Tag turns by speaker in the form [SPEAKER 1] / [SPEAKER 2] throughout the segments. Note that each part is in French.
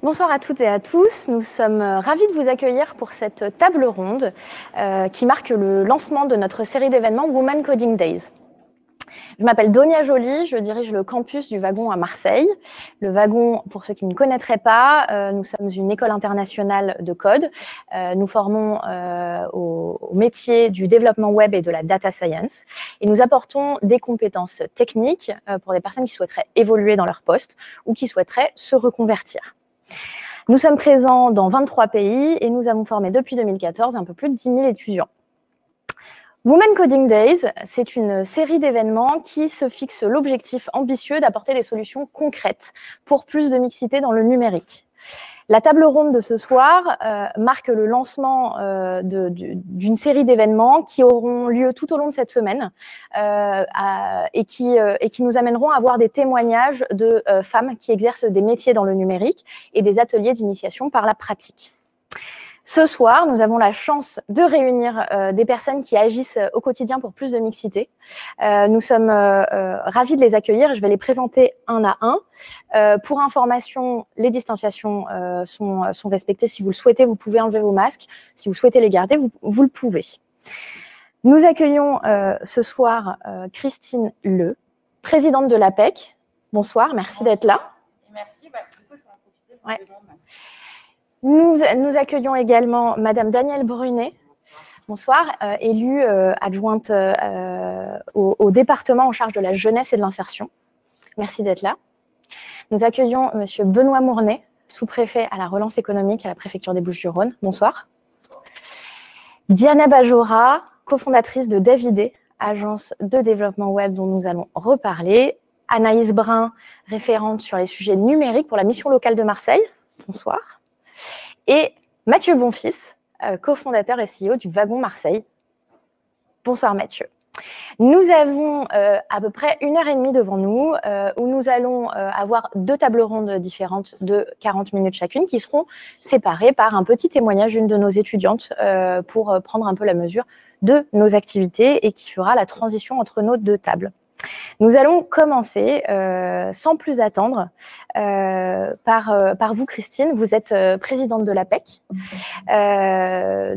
[SPEAKER 1] Bonsoir à toutes et à tous. Nous sommes ravis de vous accueillir pour cette table ronde qui marque le lancement de notre série d'événements Women Coding Days. Je m'appelle Donia Joly, je dirige le campus du Wagon à Marseille. Le Wagon, pour ceux qui ne connaîtraient pas, nous sommes une école internationale de code. Nous formons au métier du développement web et de la data science. Et nous apportons des compétences techniques pour des personnes qui souhaiteraient évoluer dans leur poste ou qui souhaiteraient se reconvertir. Nous sommes présents dans 23 pays et nous avons formé depuis 2014 un peu plus de 10 000 étudiants. Women Coding Days, c'est une série d'événements qui se fixe l'objectif ambitieux d'apporter des solutions concrètes pour plus de mixité dans le numérique. La table ronde de ce soir marque le lancement d'une série d'événements qui auront lieu tout au long de cette semaine et qui nous amèneront à avoir des témoignages de femmes qui exercent des métiers dans le numérique et des ateliers d'initiation par la pratique. Ce soir, nous avons la chance de réunir des personnes qui agissent au quotidien pour plus de mixité. Nous sommes ravis de les accueillir. Je vais les présenter un à un. Pour information, les distanciations sont respectées. Si vous le souhaitez, vous pouvez enlever vos masques. Si vous souhaitez les garder, vous le pouvez. Nous accueillons ce soir Christine Le, présidente de l'APEC. Bonsoir, merci d'être là.
[SPEAKER 2] Merci. Du coup, je vais en profiter pour demander.
[SPEAKER 1] Nous accueillons également Madame Danielle Brunet, bonsoir, élue adjointe au département en charge de la jeunesse et de l'insertion. Merci d'être là. Nous accueillons Monsieur Benoît Mournet, sous-préfet à la relance économique à la préfecture des Bouches-du-Rhône. Bonsoir. Diana Bajora, cofondatrice de Davidé, agence de développement web dont nous allons reparler. Anaïs Brun, référente sur les sujets numériques pour la mission locale de Marseille. Bonsoir. Et Mathieu Bonfils, cofondateur et CEO du Wagon Marseille. Bonsoir Mathieu. Nous avons à peu près 1h30 devant nous où nous allons avoir 2 tables rondes différentes de 40 minutes chacune qui seront séparées par un petit témoignage d'une de nos étudiantes pour prendre un peu la mesure de nos activités et qui fera la transition entre nos 2 tables. Nous allons commencer sans plus attendre par vous, Christine. Vous êtes présidente de l'APEC.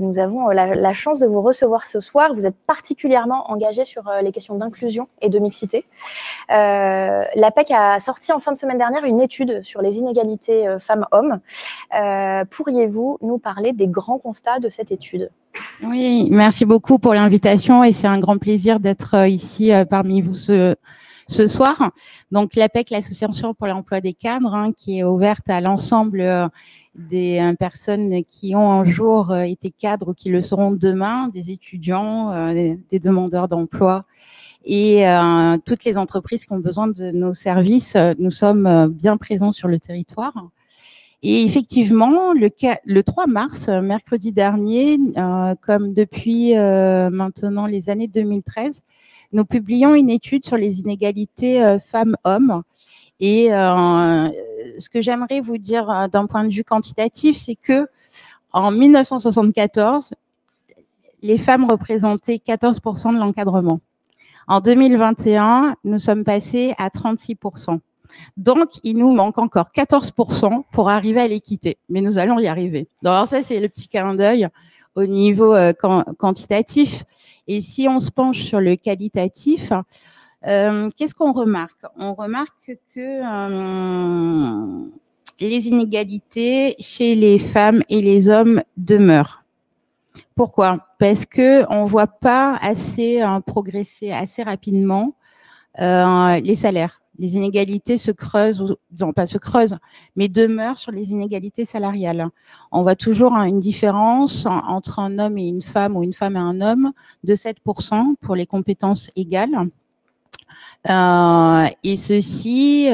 [SPEAKER 1] Nous avons la chance de vous recevoir ce soir. Vous êtes particulièrement engagée sur les questions d'inclusion et de mixité. L'APEC a sorti en fin de semaine dernière une étude sur les inégalités femmes-hommes. Pourriez-vous nous parler des grands constats de cette étude ?
[SPEAKER 2] Oui, merci beaucoup pour l'invitation et c'est un grand plaisir d'être ici parmi vous ce soir. Donc, l'APEC, l'Association pour l'emploi des cadres, qui est ouverte à l'ensemble des personnes qui ont un jour été cadres ou qui le seront demain, des étudiants, des demandeurs d'emploi et toutes les entreprises qui ont besoin de nos services. Nous sommes bien présents sur le territoire. Et effectivement, le 3 mars, mercredi dernier, comme depuis maintenant les années 2013, nous publions une étude sur les inégalités femmes-hommes. Et ce que j'aimerais vous dire d'un point de vue quantitatif, c'est que en 1974, les femmes représentaient 14% de l'encadrement. En 2021, nous sommes passés à 36%. Donc, il nous manque encore 14% pour arriver à l'équité. Mais nous allons y arriver. Alors ça, c'est le petit clin d'œil au niveau quantitatif. Et si on se penche sur le qualitatif, qu'est-ce qu'on remarque? On remarque que les inégalités chez les femmes et les hommes demeurent. Pourquoi? Parce que on voit pas assez progresser assez rapidement les salaires. Les inégalités se creusent, ou non pas se creusent, mais demeurent sur les inégalités salariales. On voit toujours une différence entre un homme et une femme ou une femme et un homme de 7% pour les compétences égales. Et ceci,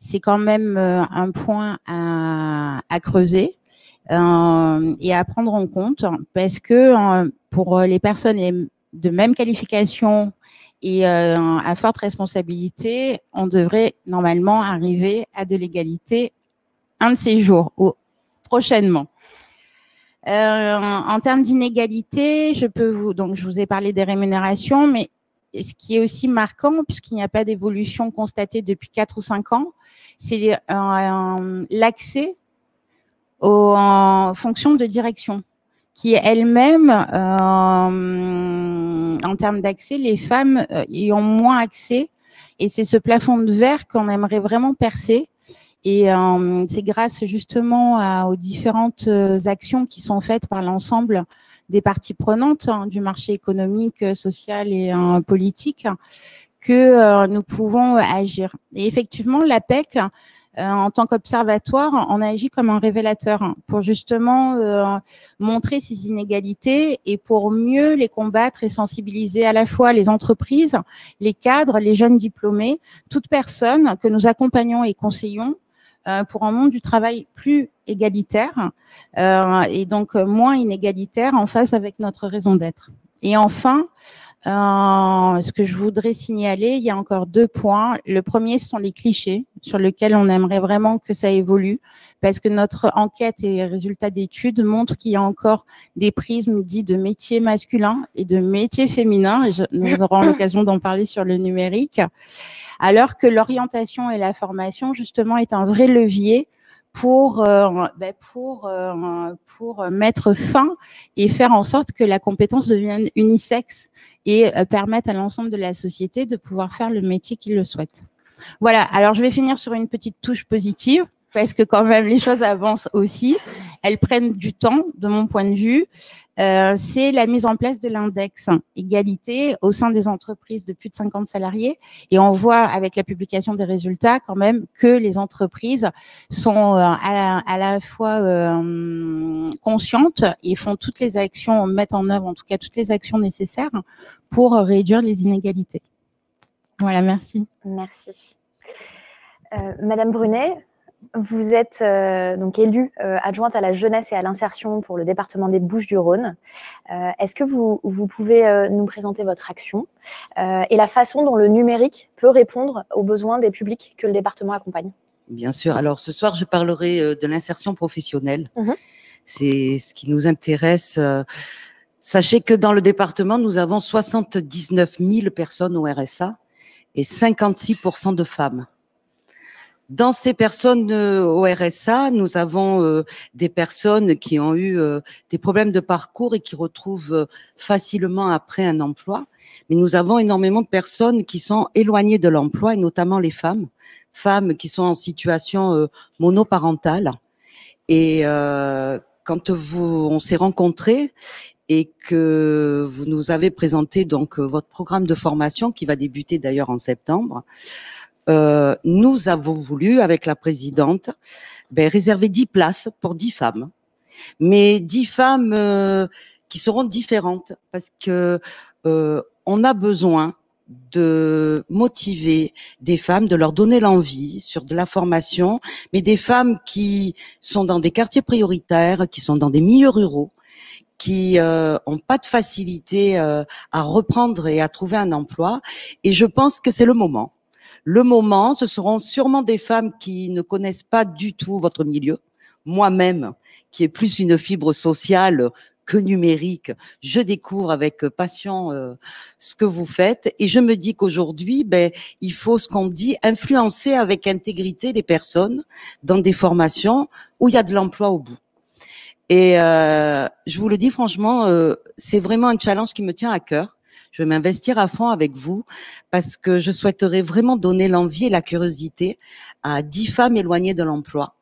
[SPEAKER 2] c'est quand même un point à creuser et à prendre en compte parce que pour les personnes de même qualification et à forte responsabilité, on devrait normalement arriver à de l'égalité un de ces jours ou prochainement. En termes d'inégalité, je vous ai parlé des rémunérations, mais ce qui est aussi marquant, puisqu'il n'y a pas d'évolution constatée depuis 4 ou 5 ans, c'est l'accès aux fonctions de direction, qui elle-même, en termes d'accès, les femmes y ont moins accès. Et c'est ce plafond de verre qu'on aimerait vraiment percer. Et c'est grâce justement aux différentes actions qui sont faites par l'ensemble des parties prenantes du marché économique, social et politique que nous pouvons agir. Et effectivement, l'APEC, en tant qu'observatoire, on agit comme un révélateur pour justement montrer ces inégalités et pour mieux les combattre et sensibiliser à la fois les entreprises, les cadres, les jeunes diplômés, toute personne que nous accompagnons et conseillons pour un monde du travail plus égalitaire et donc moins inégalitaire en phase avec notre raison d'être. Et enfin, ce que je voudrais signaler, il y a encore 2 points. Le premier, ce sont les clichés sur lesquels on aimerait vraiment que ça évolue parce que notre enquête et résultats d'études montrent qu'il y a encore des prismes dits de métiers masculins et de métiers féminins. Nous aurons l'occasion d'en parler sur le numérique, alors que l'orientation et la formation, justement, est un vrai levier pour mettre fin et faire en sorte que la compétence devienne unisexe et permettre à l'ensemble de la société de pouvoir faire le métier qu'ils le souhaitent. Voilà, alors je vais finir sur une petite touche positive, parce que quand même les choses avancent aussi. Elles prennent du temps, de mon point de vue. C'est la mise en place de l'index égalité au sein des entreprises de plus de 50 salariés. Et on voit avec la publication des résultats quand même que les entreprises sont à la fois conscientes et font toutes les actions, mettent en œuvre en tout cas toutes les actions nécessaires pour réduire les inégalités. Voilà, merci.
[SPEAKER 1] Merci. Madame Brunet, vous êtes donc élue adjointe à la jeunesse et à l'insertion pour le département des Bouches-du-Rhône. Est-ce que vous pouvez nous présenter votre action et la façon dont le numérique peut répondre aux besoins des publics que le département accompagne?
[SPEAKER 3] Bien sûr. Alors ce soir, je parlerai de l'insertion professionnelle. C'est ce qui nous intéresse. Sachez que dans le département, nous avons 79 000 personnes au RSA et 56% de femmes. Dans ces personnes au RSA, nous avons des personnes qui ont eu des problèmes de parcours et qui retrouvent facilement après un emploi. Mais nous avons énormément de personnes qui sont éloignées de l'emploi, et notamment les femmes qui sont en situation monoparentale. Et quand on s'est rencontrés et que vous nous avez présenté donc votre programme de formation qui va débuter d'ailleurs en septembre, nous avons voulu, avec la présidente, réserver 10 places pour 10 femmes. Mais 10 femmes qui seront différentes parce que on a besoin de motiver des femmes, de leur donner l'envie sur de la formation, mais des femmes qui sont dans des quartiers prioritaires, qui sont dans des milieux ruraux, qui ont pas de facilité à reprendre et à trouver un emploi. Et je pense que c'est le moment. Le moment, ce seront sûrement des femmes qui ne connaissent pas du tout votre milieu. Moi-même, qui ai plus une fibre sociale que numérique, je découvre avec passion ce que vous faites et je me dis qu'aujourd'hui, il faut ce qu'on dit, influencer avec intégrité les personnes dans des formations où il y a de l'emploi au bout. Et je vous le dis franchement, c'est vraiment un challenge qui me tient à cœur. Je vais m'investir à fond avec vous parce que je souhaiterais vraiment donner l'envie et la curiosité à 10 femmes éloignées de l'emploi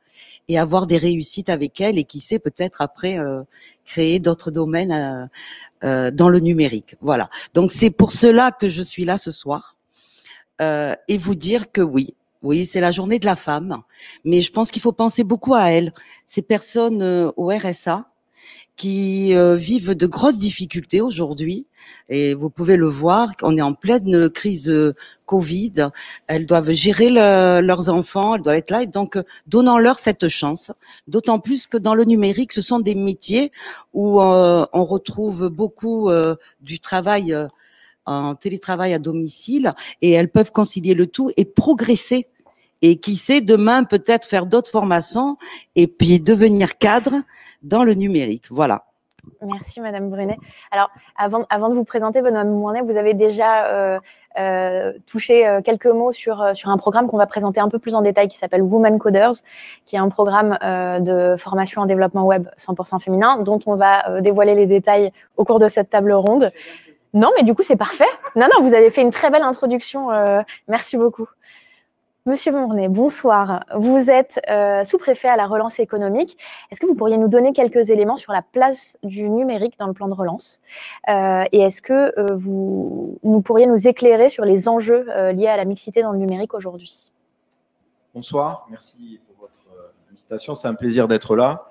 [SPEAKER 3] et avoir des réussites avec elles et qui sait peut-être après créer d'autres domaines dans le numérique. Voilà. Donc c'est pour cela que je suis là ce soir et vous dire que oui, c'est la journée de la femme, mais je pense qu'il faut penser beaucoup à elles, ces personnes au RSA qui vivent de grosses difficultés aujourd'hui et vous pouvez le voir, on est en pleine crise Covid, elles doivent gérer leurs enfants, elles doivent être là et donc donnons-leur cette chance, d'autant plus que dans le numérique, ce sont des métiers où on retrouve beaucoup du travail en télétravail à domicile et elles peuvent concilier le tout et progresser. Et qui sait demain peut-être faire d'autres formations et puis devenir cadre dans le numérique. Voilà.
[SPEAKER 1] Merci, Madame Brunet. Alors, avant de vous présenter, Madame Mornay, vous avez déjà touché quelques mots sur un programme qu'on va présenter un peu plus en détail qui s'appelle Women Coders, qui est un programme de formation en développement web 100% féminin, dont on va dévoiler les détails au cours de cette table ronde. Non, mais du coup, c'est parfait. Non, vous avez fait une très belle introduction. Merci beaucoup. Monsieur Mornay, bonsoir. Vous êtes sous-préfet à la relance économique. Est-ce que vous pourriez nous donner quelques éléments sur la place du numérique dans le plan de relance et est-ce que vous pourriez nous éclairer sur les enjeux liés à la mixité dans le numérique aujourd'hui?
[SPEAKER 4] Bonsoir, merci pour votre invitation. C'est un plaisir d'être là,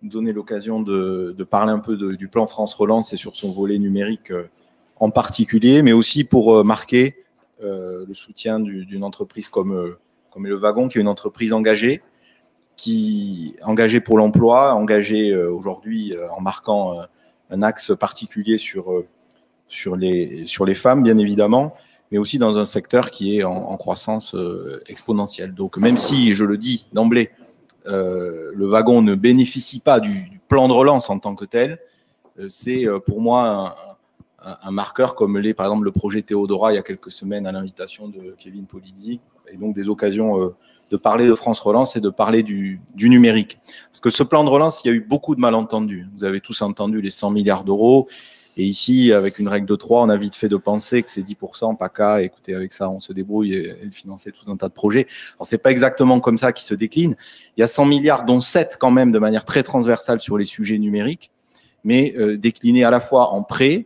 [SPEAKER 4] de donner l'occasion de parler un peu du plan France Relance et sur son volet numérique en particulier, mais aussi pour marquer le soutien d'une entreprise comme Le Wagon, qui est une entreprise engagée pour l'emploi, engagée aujourd'hui en marquant un axe particulier sur les femmes, bien évidemment, mais aussi dans un secteur qui est en croissance exponentielle. Donc, même si, je le dis d'emblée, Le Wagon ne bénéficie pas du plan de relance en tant que tel, c'est pour moi un marqueur comme l'est par exemple le projet Théodora il y a quelques semaines à l'invitation de Kevin Polizzi, et donc des occasions de parler de France Relance et de parler du numérique. Parce que ce plan de relance, il y a eu beaucoup de malentendus. Vous avez tous entendu les 100 milliards d'euros, et ici, avec une règle de 3, on a vite fait de penser que c'est 10%, PACA, écoutez, avec ça, on se débrouille et financer tout un tas de projets. Alors, c'est pas exactement comme ça qui se décline. Il y a 100 milliards, dont 7 quand même de manière très transversale sur les sujets numériques, mais déclinés à la fois en prêts,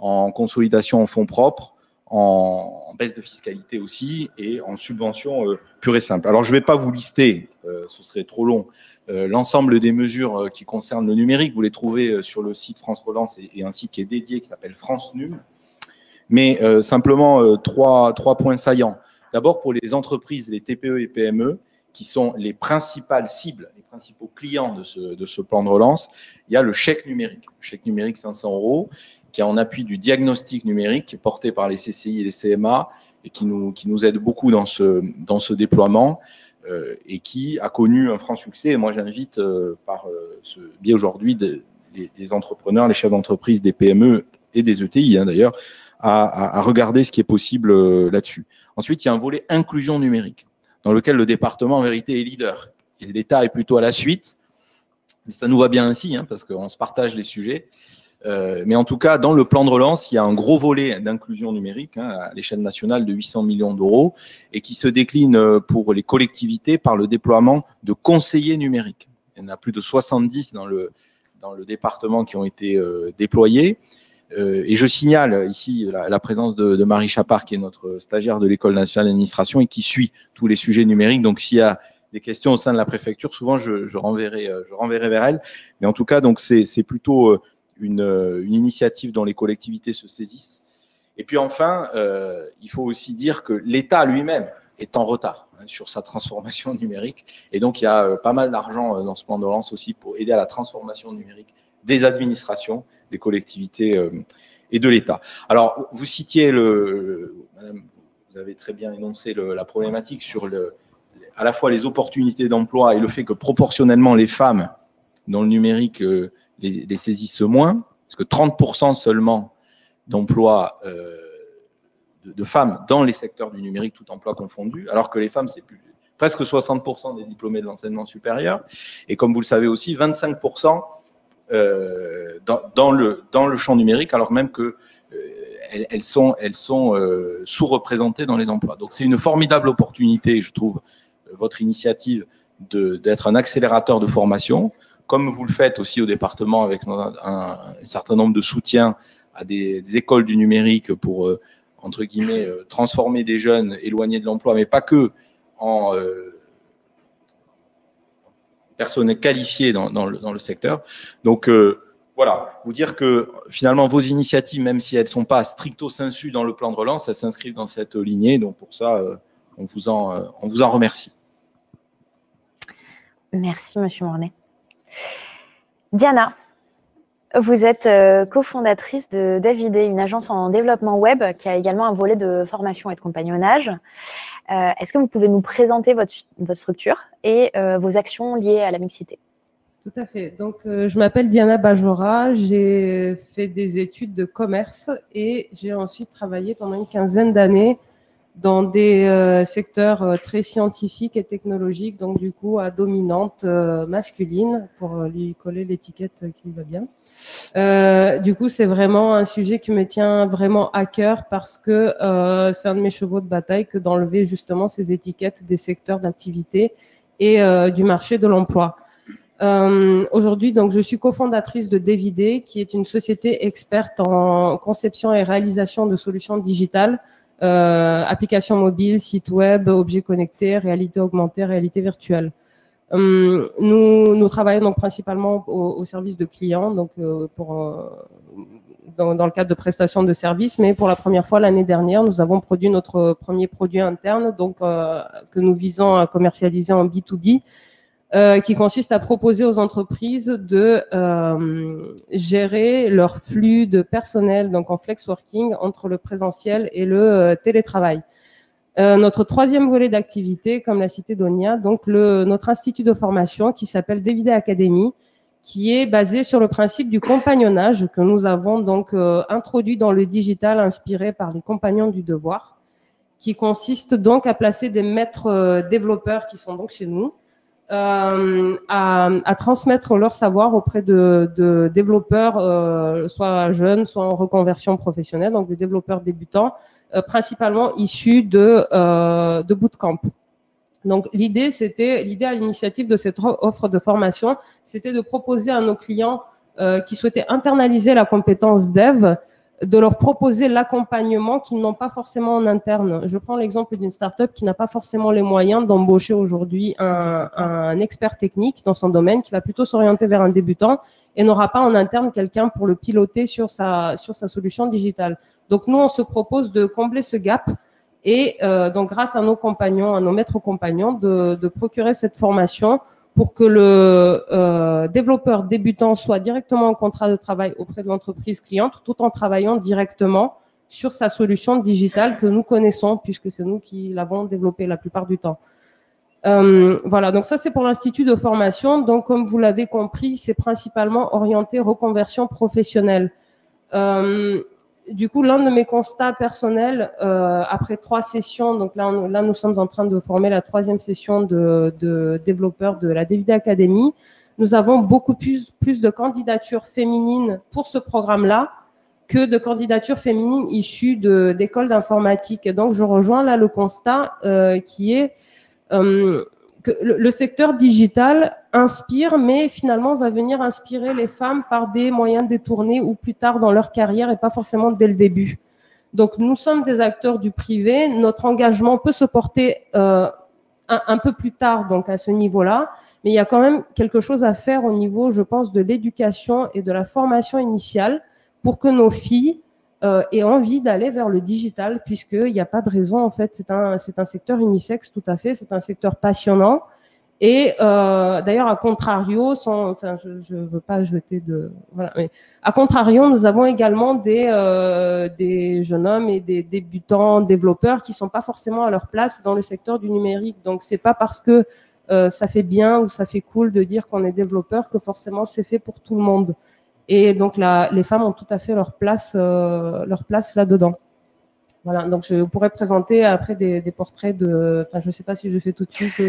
[SPEAKER 4] en consolidation en fonds propres, en baisse de fiscalité aussi, et en subvention pure et simple. Alors, je ne vais pas vous lister, ce serait trop long, l'ensemble des mesures qui concernent le numérique. Vous les trouvez sur le site France Relance et un site qui est dédié, qui s'appelle France Num. Mais simplement, trois points saillants. D'abord, pour les entreprises, les TPE et PME, qui sont les principales cibles, les principaux clients de ce plan de relance, il y a le chèque numérique. Le chèque numérique 500 €, qui est en appui du diagnostic numérique, porté par les CCI et les CMA, et qui nous aide beaucoup dans ce déploiement, et qui a connu un franc succès. Et moi, j'invite par ce biais aujourd'hui les entrepreneurs, les chefs d'entreprise des PME et des ETI, d'ailleurs, à regarder ce qui est possible là-dessus. Ensuite, il y a un volet inclusion numérique, dans lequel le département, en vérité, est leader. Et l'État est plutôt à la suite. Mais ça nous va bien ainsi, parce qu'on se partage les sujets. Mais en tout cas, dans le plan de relance, il y a un gros volet d'inclusion numérique à l'échelle nationale de 800 millions d'euros et qui se décline pour les collectivités par le déploiement de conseillers numériques. Il y en a plus de 70 dans le département qui ont été déployés. Et je signale ici la présence de Marie Chapard, qui est notre stagiaire de l'École nationale d'administration et qui suit tous les sujets numériques. Donc, s'il y a des questions au sein de la préfecture, souvent je renverrai vers elle. Mais en tout cas, donc c'est plutôt une initiative dont les collectivités se saisissent. Et puis enfin, il faut aussi dire que l'État lui-même est en retard sur sa transformation numérique. Et donc, il y a pas mal d'argent dans ce plan de relance aussi pour aider à la transformation numérique des administrations, des collectivités et de l'État. Alors, vous citiez Madame, vous avez très bien énoncé la problématique sur à la fois les opportunités d'emploi et le fait que proportionnellement les femmes dans le numérique les saisissent moins, parce que 30% seulement d'emplois de femmes dans les secteurs du numérique, tout emploi confondu, alors que les femmes, c'est presque 60% des diplômés de l'enseignement supérieur, et comme vous le savez aussi, 25% dans le champ numérique, alors même que elles sont sous-représentées dans les emplois. Donc c'est une formidable opportunité, je trouve, votre initiative d'être un accélérateur de formation, comme vous le faites aussi au département avec un certain nombre de soutiens à des écoles du numérique pour, entre guillemets, transformer des jeunes éloignés de l'emploi, mais pas que, en personnes qualifiées dans le secteur. Donc, voilà, vous dire que finalement, vos initiatives, même si elles ne sont pas stricto sensu dans le plan de relance, elles s'inscrivent dans cette lignée. Donc, pour ça, on vous en remercie.
[SPEAKER 1] Merci, Monsieur Mornay. Diana, vous êtes cofondatrice de Davidé, une agence en développement web qui a également un volet de formation et de compagnonnage. Est-ce que vous pouvez nous présenter votre structure et vos actions liées à la mixité?
[SPEAKER 5] Tout à fait. Donc, je m'appelle Diana Bajora, j'ai fait des études de commerce et j'ai ensuite travaillé pendant une quinzaine d'années dans des secteurs très scientifiques et technologiques, donc du coup à dominante masculine, pour lui coller l'étiquette qui lui va bien. Du coup, c'est vraiment un sujet qui me tient vraiment à cœur parce que c'est un de mes chevaux de bataille que d'enlever justement ces étiquettes des secteurs d'activité et du marché de l'emploi. Aujourd'hui, donc, je suis cofondatrice de Devidé, qui est une société experte en conception et réalisation de solutions digitales, applications mobiles, sites web, objets connectés, réalité augmentée, réalité virtuelle. Nous travaillons donc principalement au service de clients, donc dans le cadre de prestations de services, mais pour la première fois l'année dernière, nous avons produit notre premier produit interne, donc que nous visons à commercialiser en B2B. Qui consiste à proposer aux entreprises de gérer leur flux de personnel, donc en flex working, entre le présentiel et le télétravail. Notre troisième volet d'activité, comme l'a cité Donia, donc notre institut de formation qui s'appelle Devidé Academy, qui est basé sur le principe du compagnonnage que nous avons donc introduit dans le digital, inspiré par les compagnons du devoir, qui consiste donc à placer des maîtres développeurs qui sont donc chez nous, à transmettre leur savoir auprès de développeurs, soit jeunes, soit en reconversion professionnelle, donc des développeurs débutants, principalement issus de bootcamp. Donc l'idée à l'initiative de cette offre de formation, c'était de proposer à nos clients qui souhaitaient internaliser la compétence dev, de leur proposer l'accompagnement qu'ils n'ont pas forcément en interne. Je prends l'exemple d'une start-up qui n'a pas forcément les moyens d'embaucher aujourd'hui un expert technique dans son domaine, qui va plutôt s'orienter vers un débutant et n'aura pas en interne quelqu'un pour le piloter sur sa solution digitale. Donc nous, on se propose de combler ce gap et donc grâce à nos compagnons, à nos maîtres compagnons, de procurer cette formation pour que le développeur débutant soit directement en contrat de travail auprès de l'entreprise cliente, tout en travaillant directement sur sa solution digitale que nous connaissons, puisque c'est nous qui l'avons développée la plupart du temps. Voilà, donc ça c'est pour l'institut de formation. Donc comme vous l'avez compris, c'est principalement orienté reconversion professionnelle. Du coup, l'un de mes constats personnels, après 3 sessions, donc là nous sommes en train de former la 3e session de développeurs de la Devidé Academy. Nous avons beaucoup plus de candidatures féminines pour ce programme-là que de candidatures féminines issues d'écoles d'informatique. Et donc, je rejoins là le constat qui est que le secteur digital inspire, mais finalement va venir inspirer les femmes par des moyens détournés ou plus tard dans leur carrière et pas forcément dès le début. Donc nous sommes des acteurs du privé, notre engagement peut se porter un peu plus tard donc à ce niveau-là, mais il y a quand même quelque chose à faire au niveau, je pense, de l'éducation et de la formation initiale pour que nos filles aient envie d'aller vers le digital, puisqu'il n'y a pas de raison, en fait, c'est un secteur unisexe tout à fait, c'est un secteur passionnant. Et d'ailleurs, à contrario, je veux pas jeter voilà, mais à contrario, nous avons également des jeunes hommes et des débutants développeurs qui sont pas forcément à leur place dans le secteur du numérique. Donc, c'est pas parce que ça fait bien ou ça fait cool de dire qu'on est développeur que forcément c'est fait pour tout le monde. Et donc les femmes ont tout à fait leur place là-dedans. Voilà, donc je pourrais présenter après des portraits enfin je sais pas si je fais tout de suite.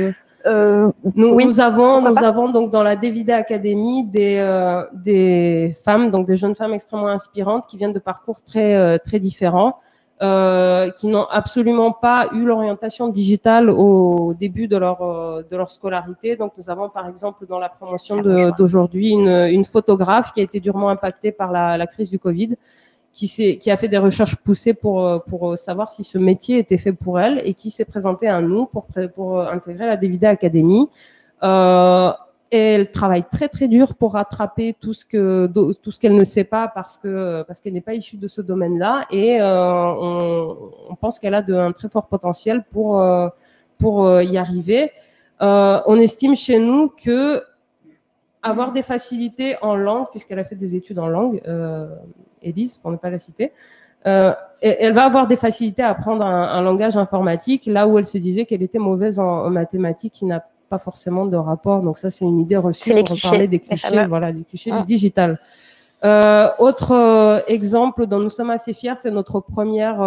[SPEAKER 5] Nous avons donc dans la Devidé Academy des femmes, donc des jeunes femmes extrêmement inspirantes qui viennent de parcours très différents, qui n'ont absolument pas eu l'orientation digitale au début de leur scolarité. Donc nous avons par exemple dans la promotion d'aujourd'hui une photographe qui a été durement impactée par la crise du Covid, qui a fait des recherches poussées pour savoir si ce métier était fait pour elle et qui s'est présentée à nous pour intégrer la Devidé Academy. Et elle travaille très dur pour rattraper tout ce qu'elle ne sait pas parce qu'elle n'est pas issue de ce domaine-là, et on pense qu'elle a un très fort potentiel pour y arriver. On estime chez nous que avoir des facilités en langue, puisqu'elle a fait des études en langue, Élise, pour ne pas la citer, elle va avoir des facilités à apprendre un langage informatique, là où elle se disait qu'elle était mauvaise en mathématiques, qui n'a pas forcément de rapport. Donc ça, c'est une idée reçue pour parler des clichés, voilà, des clichés du digital. Autre exemple dont nous sommes assez fiers, c'est notre première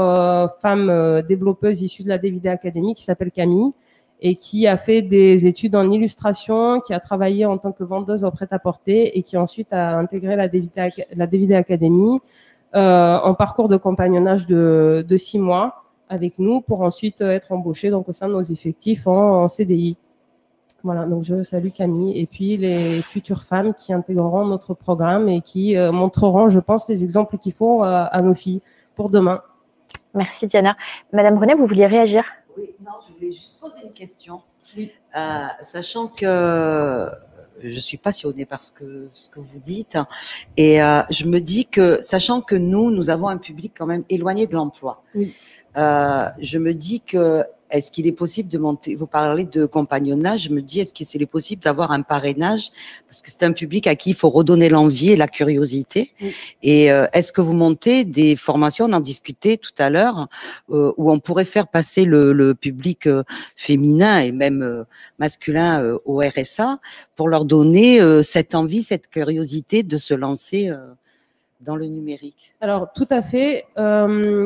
[SPEAKER 5] femme développeuse issue de la DVD Academy qui s'appelle Camille et qui a fait des études en illustration, qui a travaillé en tant que vendeuse au prêt-à-porter et qui ensuite a intégré la DVD Academy en parcours de compagnonnage de 6 mois avec nous pour ensuite être embauchée donc au sein de nos effectifs en CDI. Voilà, donc je salue Camille et puis les futures femmes qui intégreront notre programme et qui montreront, je pense, les exemples qu'il faut à nos filles pour demain.
[SPEAKER 1] Merci Diana. Madame Brunet, vous vouliez réagir?
[SPEAKER 3] Oui, non, je voulais juste poser une question. Oui. Sachant que je suis passionnée par ce que vous dites et je me dis que, sachant que nous avons un public quand même éloigné de l'emploi, oui. Je me dis que est-ce qu'il est possible de monter, vous parlez de compagnonnage, je me dis est-ce qu'il est possible d'avoir un parrainage parce que c'est un public à qui il faut redonner l'envie et la curiosité. Oui. Et est-ce que vous montez des formations, on en discutait tout à l'heure, où on pourrait faire passer le public féminin et même masculin au RSA pour leur donner cette envie, cette curiosité de se lancer dans le numérique?
[SPEAKER 5] Alors, tout à fait.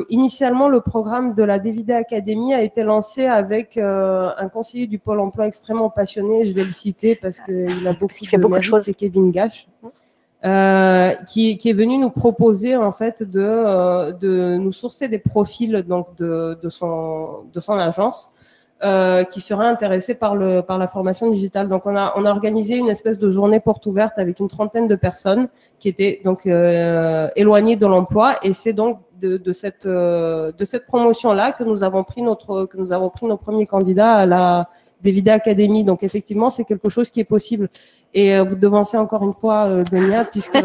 [SPEAKER 5] Initialement, le programme de la DVD Academy a été lancé avec un conseiller du Pôle emploi extrêmement passionné, je vais le citer parce qu'il a beaucoup de choses. C'est Kevin Gash, qui est venu nous proposer en fait de nous sourcer des profils donc de son agence. Qui seraient intéressés par la formation digitale. Donc on a organisé une espèce de journée porte ouverte avec une trentaine de personnes qui étaient donc éloignées de l'emploi et c'est donc de cette promotion là que nous avons pris nos premiers candidats à la DVD Academy. Donc effectivement, c'est quelque chose qui est possible et vous devancez encore une fois Donia puisque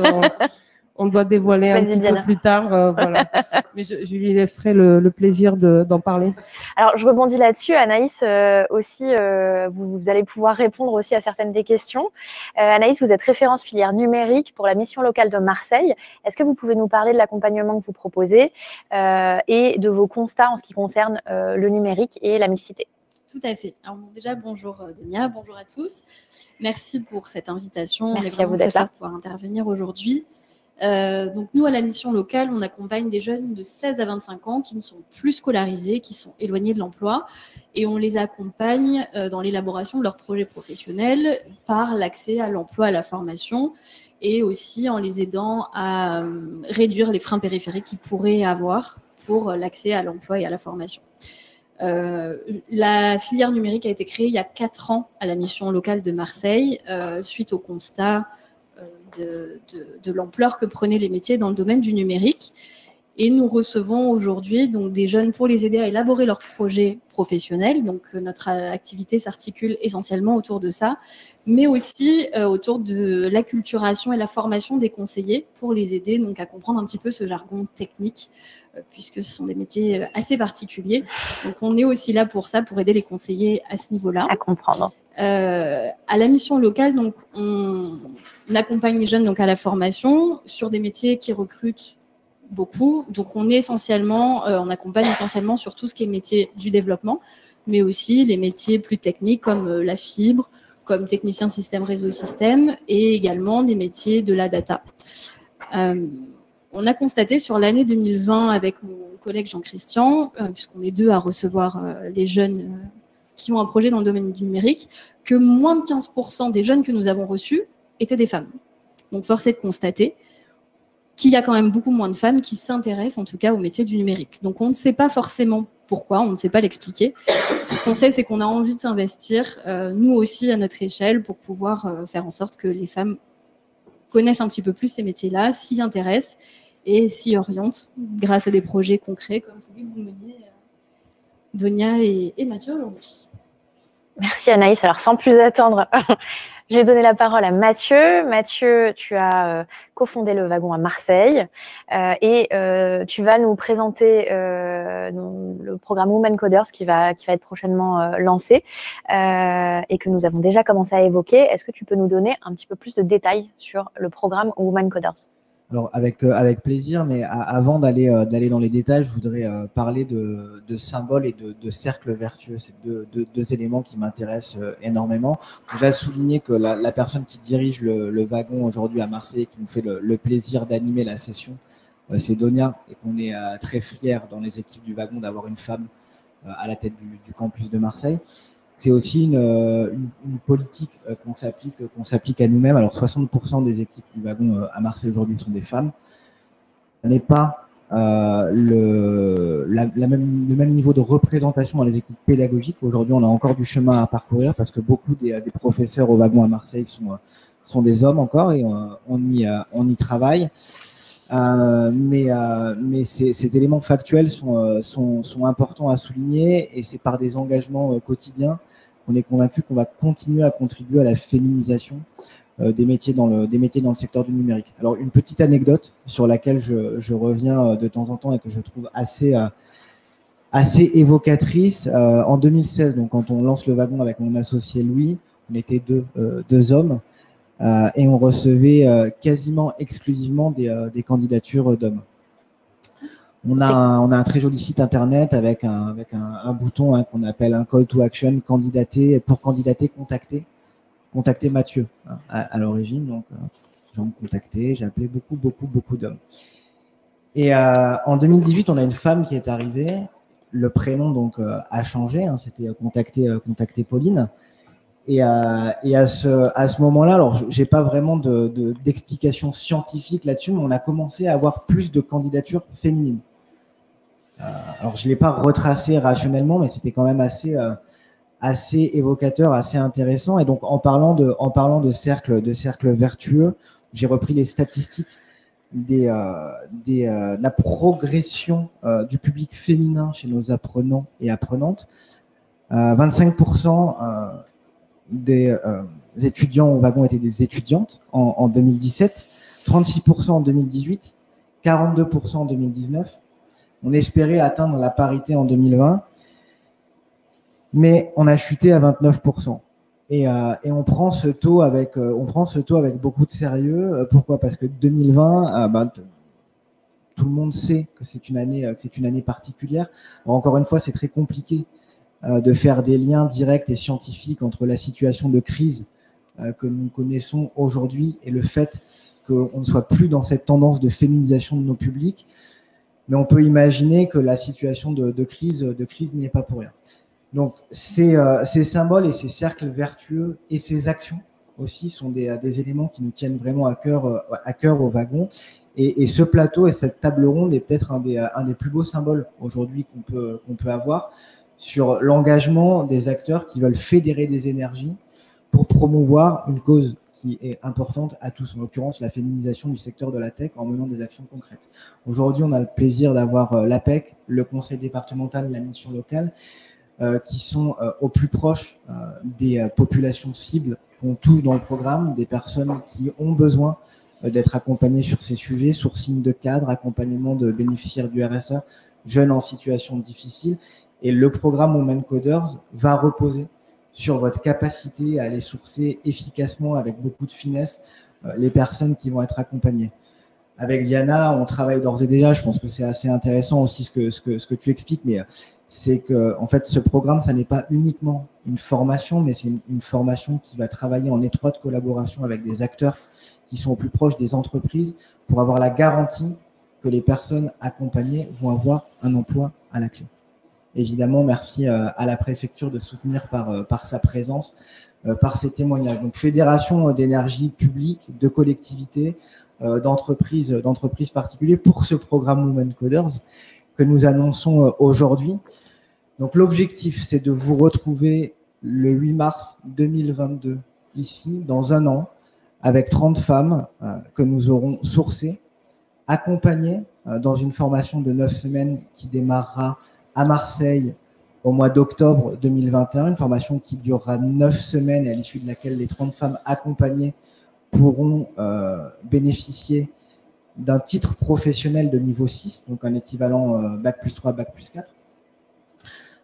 [SPEAKER 5] on doit dévoiler un petit peu plus tard, voilà. Mais je lui laisserai le plaisir d'en parler.
[SPEAKER 1] Alors, je rebondis là-dessus. Anaïs, aussi, vous allez pouvoir répondre aussi à certaines des questions. Anaïs, vous êtes référence filière numérique pour la mission locale de Marseille. Est-ce que vous pouvez nous parler de l'accompagnement que vous proposez et de vos constats en ce qui concerne le numérique et la mixité?
[SPEAKER 6] Tout à fait. Alors déjà, bonjour Donia, bonjour à tous. Merci pour cette invitation.
[SPEAKER 1] Merci
[SPEAKER 6] on est vraiment très fiers de pouvoir intervenir aujourd'hui. Donc nous, à la mission locale, on accompagne des jeunes de 16 à 25 ans qui ne sont plus scolarisés, qui sont éloignés de l'emploi et on les accompagne dans l'élaboration de leurs projets professionnels par l'accès à l'emploi, à la formation et aussi en les aidant à réduire les freins périphériques qu'ils pourraient avoir pour l'accès à l'emploi et à la formation. La filière numérique a été créée il y a 4 ans à la mission locale de Marseille suite au constat de l'ampleur que prenaient les métiers dans le domaine du numérique. Et nous recevons aujourd'hui donc des jeunes pour les aider à élaborer leurs projets professionnels. Donc notre activité s'articule essentiellement autour de ça, mais aussi autour de l'acculturation et la formation des conseillers pour les aider donc à comprendre un petit peu ce jargon technique, puisque ce sont des métiers assez particuliers. Donc on est aussi là pour ça, pour aider les conseillers à ce niveau-là.
[SPEAKER 1] À comprendre.
[SPEAKER 6] À la mission locale, donc on accompagne les jeunes donc à la formation sur des métiers qui recrutent beaucoup. Donc on accompagne essentiellement sur tout ce qui est métier du développement, mais aussi les métiers plus techniques comme la fibre, comme technicien système réseau système, et également des métiers de la data. On a constaté sur l'année 2020 avec mon collègue Jean-Christian, puisqu'on est 2 à recevoir les jeunes qui ont un projet dans le domaine du numérique, que moins de 15% des jeunes que nous avons reçus étaient des femmes. Donc force est de constater qu'il y a quand même beaucoup moins de femmes qui s'intéressent en tout cas au métier du numérique. Donc on ne sait pas forcément pourquoi, on ne sait pas l'expliquer. Ce qu'on sait, c'est qu'on a envie de s'investir, nous aussi à notre échelle, pour pouvoir faire en sorte que les femmes connaissent un petit peu plus ces métiers-là, s'y intéressent et s'y orientent grâce à des projets concrets comme celui que vous menez, Donia et Mathieu aujourd'hui.
[SPEAKER 1] Merci Anaïs. Alors sans plus attendre, je vais donner la parole à Mathieu. Mathieu, tu as cofondé le wagon à Marseille et tu vas nous présenter le programme Women Coders qui va être prochainement lancé et que nous avons déjà commencé à évoquer. Est-ce que tu peux nous donner un petit peu plus de détails sur le programme Women Coders ?
[SPEAKER 7] Alors avec plaisir, mais avant d'aller dans les détails, je voudrais parler de symboles et de cercles vertueux. C'est deux éléments qui m'intéressent énormément. J'ai souligné que la personne qui dirige le wagon aujourd'hui à Marseille, qui nous fait le plaisir d'animer la session, c'est Donia, et qu'on est très fiers dans les équipes du wagon d'avoir une femme à la tête du campus de Marseille. C'est aussi une politique qu'on s'applique à nous-mêmes. Alors 60% des équipes du wagon à Marseille aujourd'hui sont des femmes. Ce n'est pas le même niveau de représentation dans les équipes pédagogiques. Aujourd'hui, on a encore du chemin à parcourir parce que beaucoup des professeurs au wagon à Marseille sont des hommes encore, et on y travaille. Mais ces éléments factuels sont importants à souligner, et c'est par des engagements quotidiens qu'on est convaincu qu'on va continuer à contribuer à la féminisation des métiers dans le secteur du numérique. Alors, une petite anecdote sur laquelle je reviens de temps en temps et que je trouve assez évocatrice. En 2016, donc quand on lance le wagon avec mon associé Louis, on était deux hommes. Et on recevait quasiment exclusivement des candidatures d'hommes. On a un très joli site internet avec un bouton qu'on appelle un call to action, pour candidater, contacter Mathieu à l'origine. Donc, gens me contactaient, j'ai appelé beaucoup d'hommes. Et en 2018, on a une femme qui est arrivée. Le prénom donc a changé, c'était contacter Pauline. Et à ce moment-là, alors j'ai pas vraiment d'explication scientifique là-dessus, mais on a commencé à avoir plus de candidatures féminines. Alors je l'ai pas retracé rationnellement, mais c'était quand même assez évocateur, assez intéressant. Et donc en parlant de cercles vertueux, j'ai repris les statistiques de la progression du public féminin chez nos apprenants et apprenantes. 25% des étudiants au wagon étaient des étudiantes en 2017, 36% en 2018, 42% en 2019. On espérait atteindre la parité en 2020, mais on a chuté à 29%. Et on prend ce taux avec beaucoup de sérieux. Pourquoi ? Parce que 2020, tout le monde sait que c'est une année particulière. Alors, encore une fois, c'est très compliqué de faire des liens directs et scientifiques entre la situation de crise que nous connaissons aujourd'hui et le fait qu'on ne soit plus dans cette tendance de féminisation de nos publics. Mais on peut imaginer que la situation de crise n'y est pas pour rien. Donc, ces symboles et ces cercles vertueux et ces actions aussi sont des éléments qui nous tiennent vraiment à cœur au wagon. Et ce plateau et cette table ronde est peut-être un des plus beaux symboles aujourd'hui qu'on peut avoir sur l'engagement des acteurs qui veulent fédérer des énergies pour promouvoir une cause qui est importante à tous, en l'occurrence la féminisation du secteur de la tech en menant des actions concrètes. Aujourd'hui, on a le plaisir d'avoir l'APEC, le conseil départemental, la mission locale, qui sont au plus proche des populations cibles qu'on touche dans le programme, des personnes qui ont besoin d'être accompagnées sur ces sujets, sourcing de cadres, accompagnement de bénéficiaires du RSA, jeunes en situation difficile. Et le programme Women Coders va reposer sur votre capacité à aller sourcer efficacement, avec beaucoup de finesse, les personnes qui vont être accompagnées. Avec Diana, on travaille d'ores et déjà. Je pense que c'est assez intéressant aussi ce que tu expliques, mais c'est que en fait, ce programme, ça n'est pas uniquement une formation, mais c'est une formation qui va travailler en étroite collaboration avec des acteurs qui sont au plus proche des entreprises pour avoir la garantie que les personnes accompagnées vont avoir un emploi à la clé. Évidemment, merci à la préfecture de soutenir par sa présence, par ses témoignages. Donc, fédération d'énergie publique, de collectivités, d'entreprises particulières pour ce programme Women Coders que nous annonçons aujourd'hui. Donc, l'objectif, c'est de vous retrouver le 8 mars 2022, ici, dans un an, avec 30 femmes que nous aurons sourcées, accompagnées dans une formation de 9 semaines qui démarrera à Marseille au mois d'octobre 2021, une formation qui durera 9 semaines et à l'issue de laquelle les 30 femmes accompagnées pourront bénéficier d'un titre professionnel de niveau 6, donc un équivalent Bac+3, Bac+4.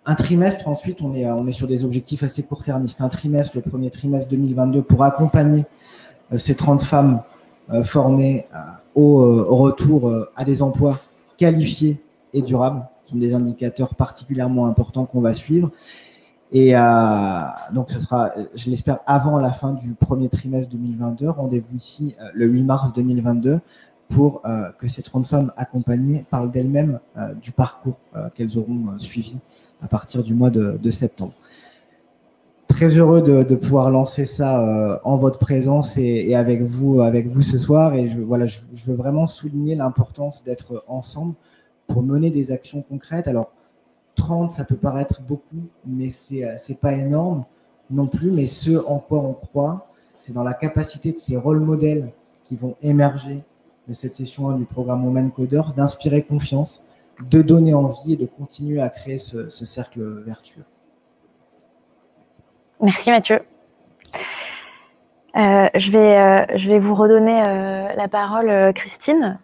[SPEAKER 7] Un trimestre, ensuite, on est sur des objectifs assez court-termistes. Un trimestre, le premier trimestre 2022, pour accompagner ces 30 femmes formées au retour à des emplois qualifiés et durables, qui sont des indicateurs particulièrement importants qu'on va suivre. Et donc, ce sera, je l'espère, avant la fin du premier trimestre 2022. Rendez-vous ici le 8 mars 2022 pour que ces 30 femmes accompagnées parlent d'elles-mêmes du parcours qu'elles auront suivi à partir du mois de septembre. Très heureux de pouvoir lancer ça en votre présence et avec vous ce soir. Et je veux vraiment souligner l'importance d'être ensemble pour mener des actions concrètes. Alors, 30, ça peut paraître beaucoup, mais c'est pas énorme non plus. Mais ce en quoi on croit, c'est dans la capacité de ces rôles modèles qui vont émerger de cette session 1 du programme Women Coders, d'inspirer confiance, de donner envie et de continuer à créer ce cercle vertueux.
[SPEAKER 1] Merci Mathieu. Je vais vous redonner la parole, Christine.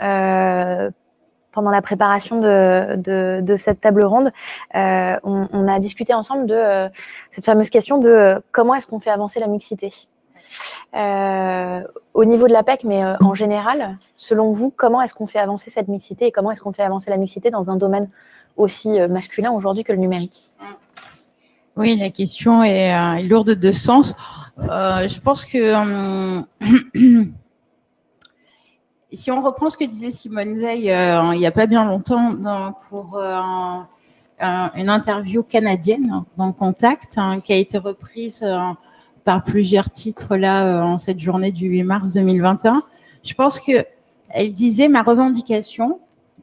[SPEAKER 1] Pendant la préparation de cette table ronde, on a discuté ensemble de cette fameuse question de comment est-ce qu'on fait avancer la mixité. Au niveau de l'APEC, mais en général, selon vous, comment est-ce qu'on fait avancer cette mixité et comment est-ce qu'on fait avancer la mixité dans un domaine aussi masculin aujourd'hui que le numérique?
[SPEAKER 2] Oui, la question est lourde de sens. Je pense que si on reprend ce que disait Simone Veil il n'y a pas bien longtemps pour une interview canadienne dans Contact, qui a été reprise par plusieurs titres là en cette journée du 8 mars 2021, je pense qu'elle disait ma revendication,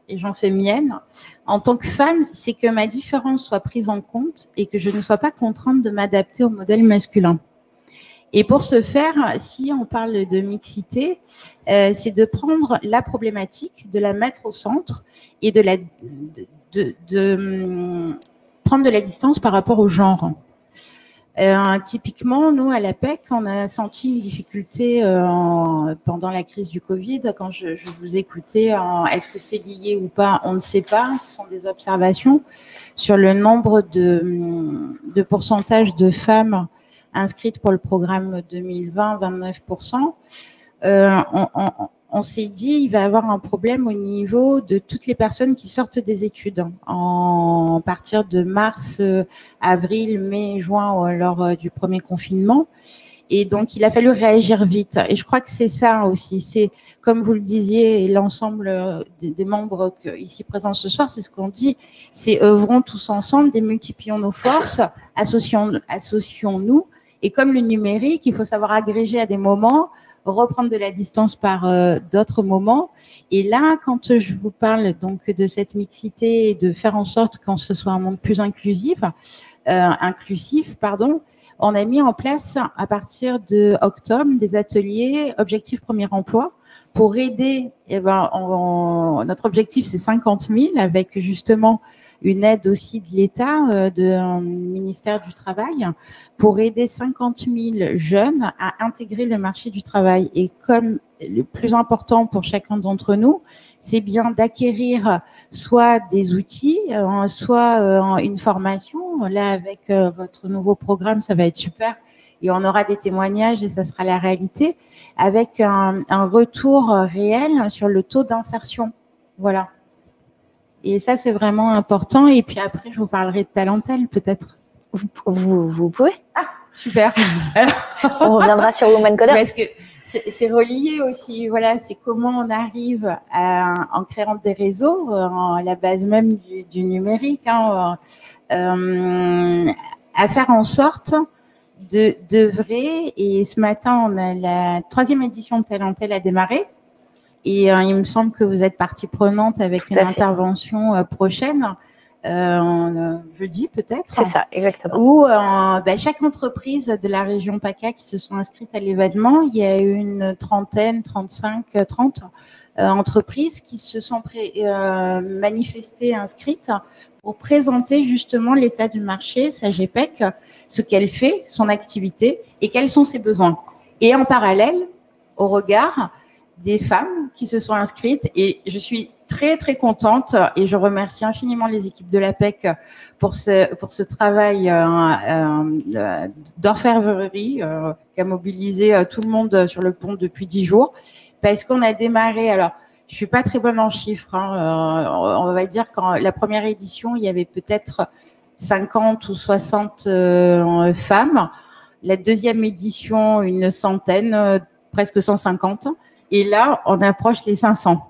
[SPEAKER 2] et j'en fais mienne, en tant que femme, c'est que ma différence soit prise en compte et que je ne sois pas contrainte de m'adapter au modèle masculin. Et pour ce faire, si on parle de mixité, c'est de prendre la problématique, de la mettre au centre et de prendre de la distance par rapport au genre. Typiquement, nous, à l'APEC, on a senti une difficulté pendant la crise du Covid. Quand je vous écoutais, est-ce que c'est lié ou pas? On ne sait pas. Ce sont des observations sur le nombre de pourcentage de femmes inscrites pour le programme 2020, 29%. On s'est dit il va y avoir un problème au niveau de toutes les personnes qui sortent des études à partir de mars, avril, mai, juin lors du premier confinement. Et donc, il a fallu réagir vite. Et je crois que c'est ça aussi. C'est, comme vous le disiez, et l'ensemble des membres ici présents ce soir, c'est ce qu'on dit, c'est œuvrons tous ensemble, démultiplions nos forces, associons-nous. Et comme le numérique, il faut savoir agréger à des moments, reprendre de la distance par d'autres moments. Et là, quand je vous parle donc de cette mixité et de faire en sorte que ce soit un monde plus inclusif, on a mis en place à partir de octobre des ateliers Objectif Premier Emploi pour aider. Notre objectif, c'est 50 000 avec justement une aide aussi de l'État, du ministère du Travail, pour aider 50 000 jeunes à intégrer le marché du travail. Et comme le plus important pour chacun d'entre nous, c'est bien d'acquérir soit des outils, soit une formation. Là, avec votre nouveau programme, ça va être super. Et on aura des témoignages et ça sera la réalité, avec un retour réel sur le taux d'insertion. Voilà. Et ça, c'est vraiment important. Et puis après, je vous parlerai de Talentel, peut-être.
[SPEAKER 1] Vous pouvez?
[SPEAKER 2] Ah, super.
[SPEAKER 1] On reviendra sur Women Coders.
[SPEAKER 2] Parce que c'est relié aussi. Voilà, c'est comment on arrive en créant des réseaux, à la base même du numérique, à faire en sorte d'œuvrer. Et ce matin, on a la 3e édition de Talentel a démarré. Et il me semble que vous êtes partie prenante avec une intervention prochaine, jeudi peut-être.
[SPEAKER 1] C'est ça, exactement.
[SPEAKER 2] Où chaque entreprise de la région PACA qui se sont inscrites à l'événement, il y a eu une trentaine, 35, 30 entreprises qui se sont manifestées, inscrites pour présenter justement l'état du marché, sa GPEC, ce qu'elle fait, son activité et quels sont ses besoins. Et en parallèle, au regard des femmes qui se sont inscrites, et je suis très très contente et je remercie infiniment les équipes de l'APEC pour ce travail d'orfèvrerie qui a mobilisé tout le monde sur le pont depuis 10 jours, parce qu'on a démarré. Alors, Je suis pas très bonne en chiffres. On va dire qu'en la première édition, il y avait peut-être 50 ou 60 femmes. La deuxième édition, une centaine, presque 150. Et là, on approche les 500.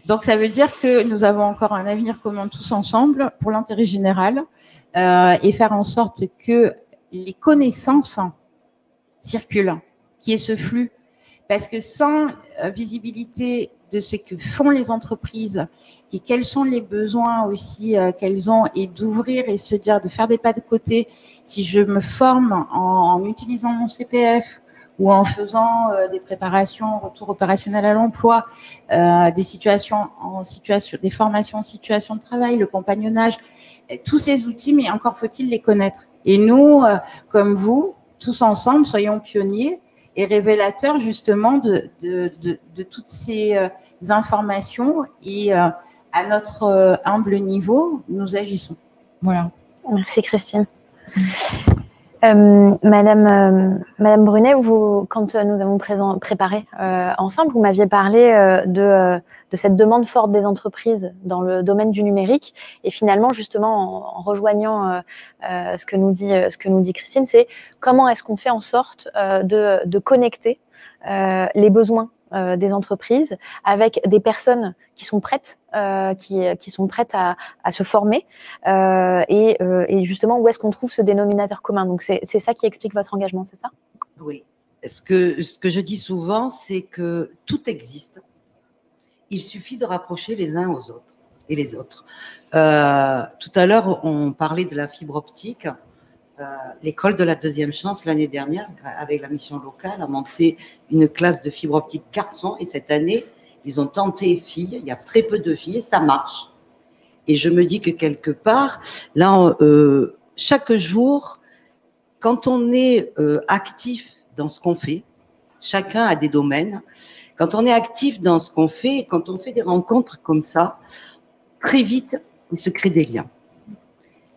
[SPEAKER 2] Donc, ça veut dire que nous avons encore un avenir commun tous ensemble pour l'intérêt général et faire en sorte que les connaissances circulent, qu'il y ait ce flux. Parce que sans visibilité de ce que font les entreprises et quels sont les besoins aussi qu'elles ont et d'ouvrir et se dire de faire des pas de côté, si je me forme en utilisant mon CPF ou en faisant des préparations, retour opérationnel à l'emploi, des formations en situation de travail, le compagnonnage, tous ces outils, mais encore faut-il les connaître. Et nous, comme vous, tous ensemble, soyons pionniers et révélateurs justement de toutes ces informations et à notre humble niveau, nous agissons. Voilà.
[SPEAKER 1] Merci Christine. Madame Brunet, quand nous avons préparé ensemble, vous m'aviez parlé de cette demande forte des entreprises dans le domaine du numérique. Et finalement, justement, en rejoignant ce que nous dit Christine, c'est comment est-ce qu'on fait en sorte de connecter les besoins des entreprises avec des personnes qui sont prêtes, qui sont prêtes à se former et justement où est-ce qu'on trouve ce dénominateur commun. Donc c'est ça qui explique votre engagement, c'est ça?
[SPEAKER 3] Oui. Ce que je dis souvent, c'est que tout existe. Il suffit de rapprocher les uns aux autres et les autres. Tout à l'heure, on parlait de la fibre optique. L'école de la deuxième chance, l'année dernière, avec la mission locale, a monté une classe de fibre optique garçons. Et cette année, ils ont tenté filles. Il y a très peu de filles et ça marche. Et je me dis que quelque part, là, chaque jour, quand on est actif dans ce qu'on fait, chacun a des domaines. Quand on est actif dans ce qu'on fait, et quand on fait des rencontres comme ça, très vite, il se crée des liens.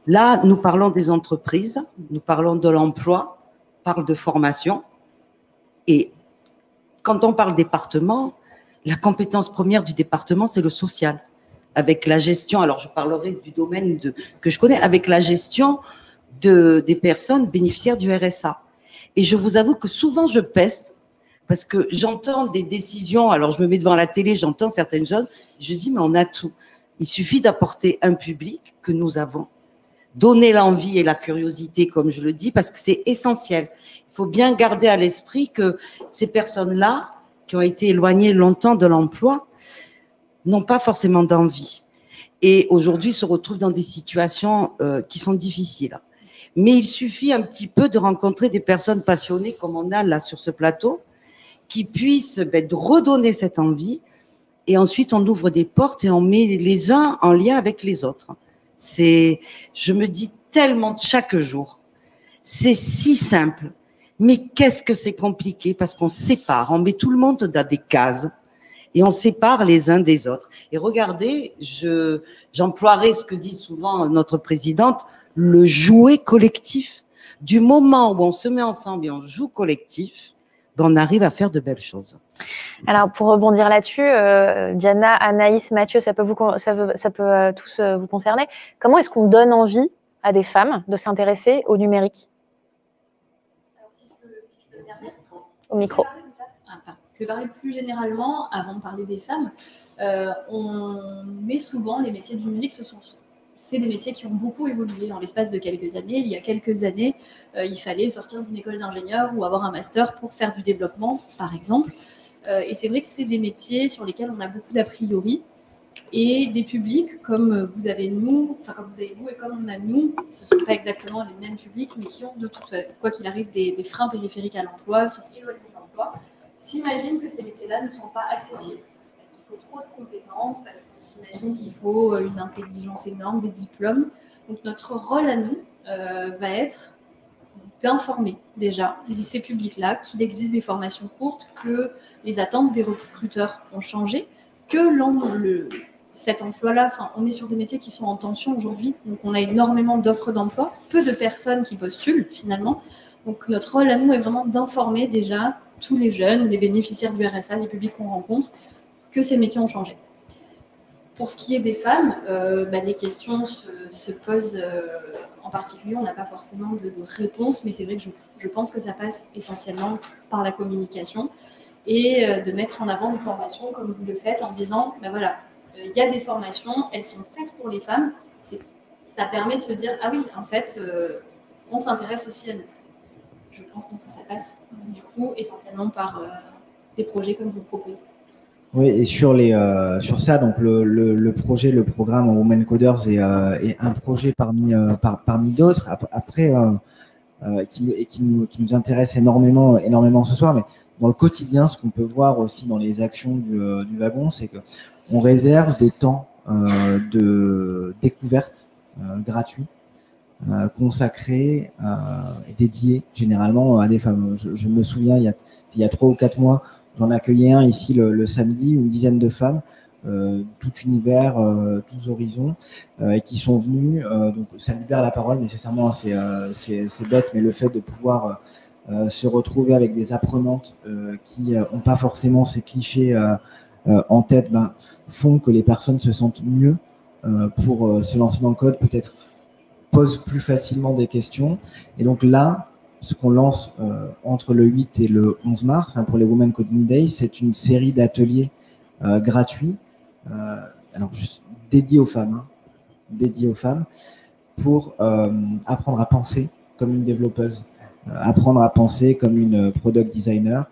[SPEAKER 3] Là, nous parlons des entreprises, nous parlons de l'emploi, on parle de formation. Et quand on parle département, la compétence première du département, c'est le social. Avec la gestion, alors je parlerai du domaine que je connais, avec la gestion des personnes bénéficiaires du RSA. Et je vous avoue que souvent je peste, parce que j'entends des décisions, alors je me mets devant la télé, j'entends certaines choses, je dis mais on a tout. Il suffit d'apporter un public que nous avons, donner l'envie et la curiosité, comme je le dis, parce que c'est essentiel. Il faut bien garder à l'esprit que ces personnes-là, qui ont été éloignées longtemps de l'emploi, n'ont pas forcément d'envie. Et aujourd'hui, se retrouvent dans des situations qui sont difficiles. Mais il suffit un petit peu de rencontrer des personnes passionnées, comme on a là sur ce plateau, qui puissent de redonner cette envie. Et ensuite, on ouvre des portes et on met les uns en lien avec les autres. Je me dis tellement chaque jour, c'est si simple, mais qu'est-ce que c'est compliqué parce qu'on sépare, on met tout le monde dans des cases et on sépare les uns des autres. Et regardez, j'emploierai ce que dit souvent notre présidente, le jouer collectif. Du moment où on se met ensemble et on joue collectif, on arrive à faire de belles choses.
[SPEAKER 1] Alors, pour rebondir là-dessus, Diana, Anaïs, Mathieu, ça peut tous vous concerner. Comment est-ce qu'on donne envie à des femmes de s'intéresser au numérique?
[SPEAKER 6] Alors, si je peux dire
[SPEAKER 1] au micro.
[SPEAKER 6] Je vais parler plus généralement, avant de parler des femmes. On met souvent les métiers du numérique, c'est des métiers qui ont beaucoup évolué dans l'espace de quelques années. Il y a quelques années, il fallait sortir d'une école d'ingénieur ou avoir un master pour faire du développement, par exemple. Et c'est vrai que c'est des métiers sur lesquels on a beaucoup d'a priori. Et des publics comme vous avez vous et comme on a nous, ce ne sont pas exactement les mêmes publics, mais qui ont quoi qu'il arrive des freins périphériques à l'emploi, sont éloignés de l'emploi, s'imaginent que ces métiers-là ne sont pas accessibles. Parce qu'il faut trop de compétences, parce qu'on s'imagine qu'il faut une intelligence énorme, des diplômes. Donc notre rôle à nous va être d'informer déjà ces publics-là qu'il existe des formations courtes, que les attentes des recruteurs ont changé, que cet emploi-là, on est sur des métiers qui sont en tension aujourd'hui, donc on a énormément d'offres d'emploi, peu de personnes qui postulent finalement. Donc notre rôle à nous est vraiment d'informer déjà tous les jeunes, les bénéficiaires du RSA, les publics qu'on rencontre, que ces métiers ont changé. Pour ce qui est des femmes, les questions se posent, en particulier, on n'a pas forcément de réponse, mais c'est vrai que je pense que ça passe essentiellement par la communication et de mettre en avant des formations comme vous le faites en disant, voilà, il y a des formations, elles sont faites pour les femmes, ça permet de se dire, ah oui, en fait, on s'intéresse aussi à nous. Je pense donc que ça passe, du coup, essentiellement par des projets comme vous le proposez.
[SPEAKER 7] Oui, et sur ça, donc le programme Women Coders est un projet parmi d'autres. Après, qui nous intéresse énormément ce soir, mais dans le quotidien, ce qu'on peut voir aussi dans les actions du wagon, c'est que on réserve des temps de découverte gratuits, consacrés, dédiés généralement à des femmes. Je me souviens, il y a 3 ou 4 mois, j'en accueillais un ici le samedi, une dizaine de femmes, tout univers, tous horizons, qui sont venues. Donc ça libère la parole nécessairement, c'est bête, mais le fait de pouvoir se retrouver avec des apprenantes qui n'ont pas forcément ces clichés en tête, font que les personnes se sentent mieux pour se lancer dans le code, peut-être posent plus facilement des questions. Et donc là, ce qu'on lance entre le 8 et le 11 mars pour les Women Coding Days, c'est une série d'ateliers gratuits, alors juste dédiés aux femmes, pour apprendre à penser comme une développeuse, apprendre à penser comme une product designer,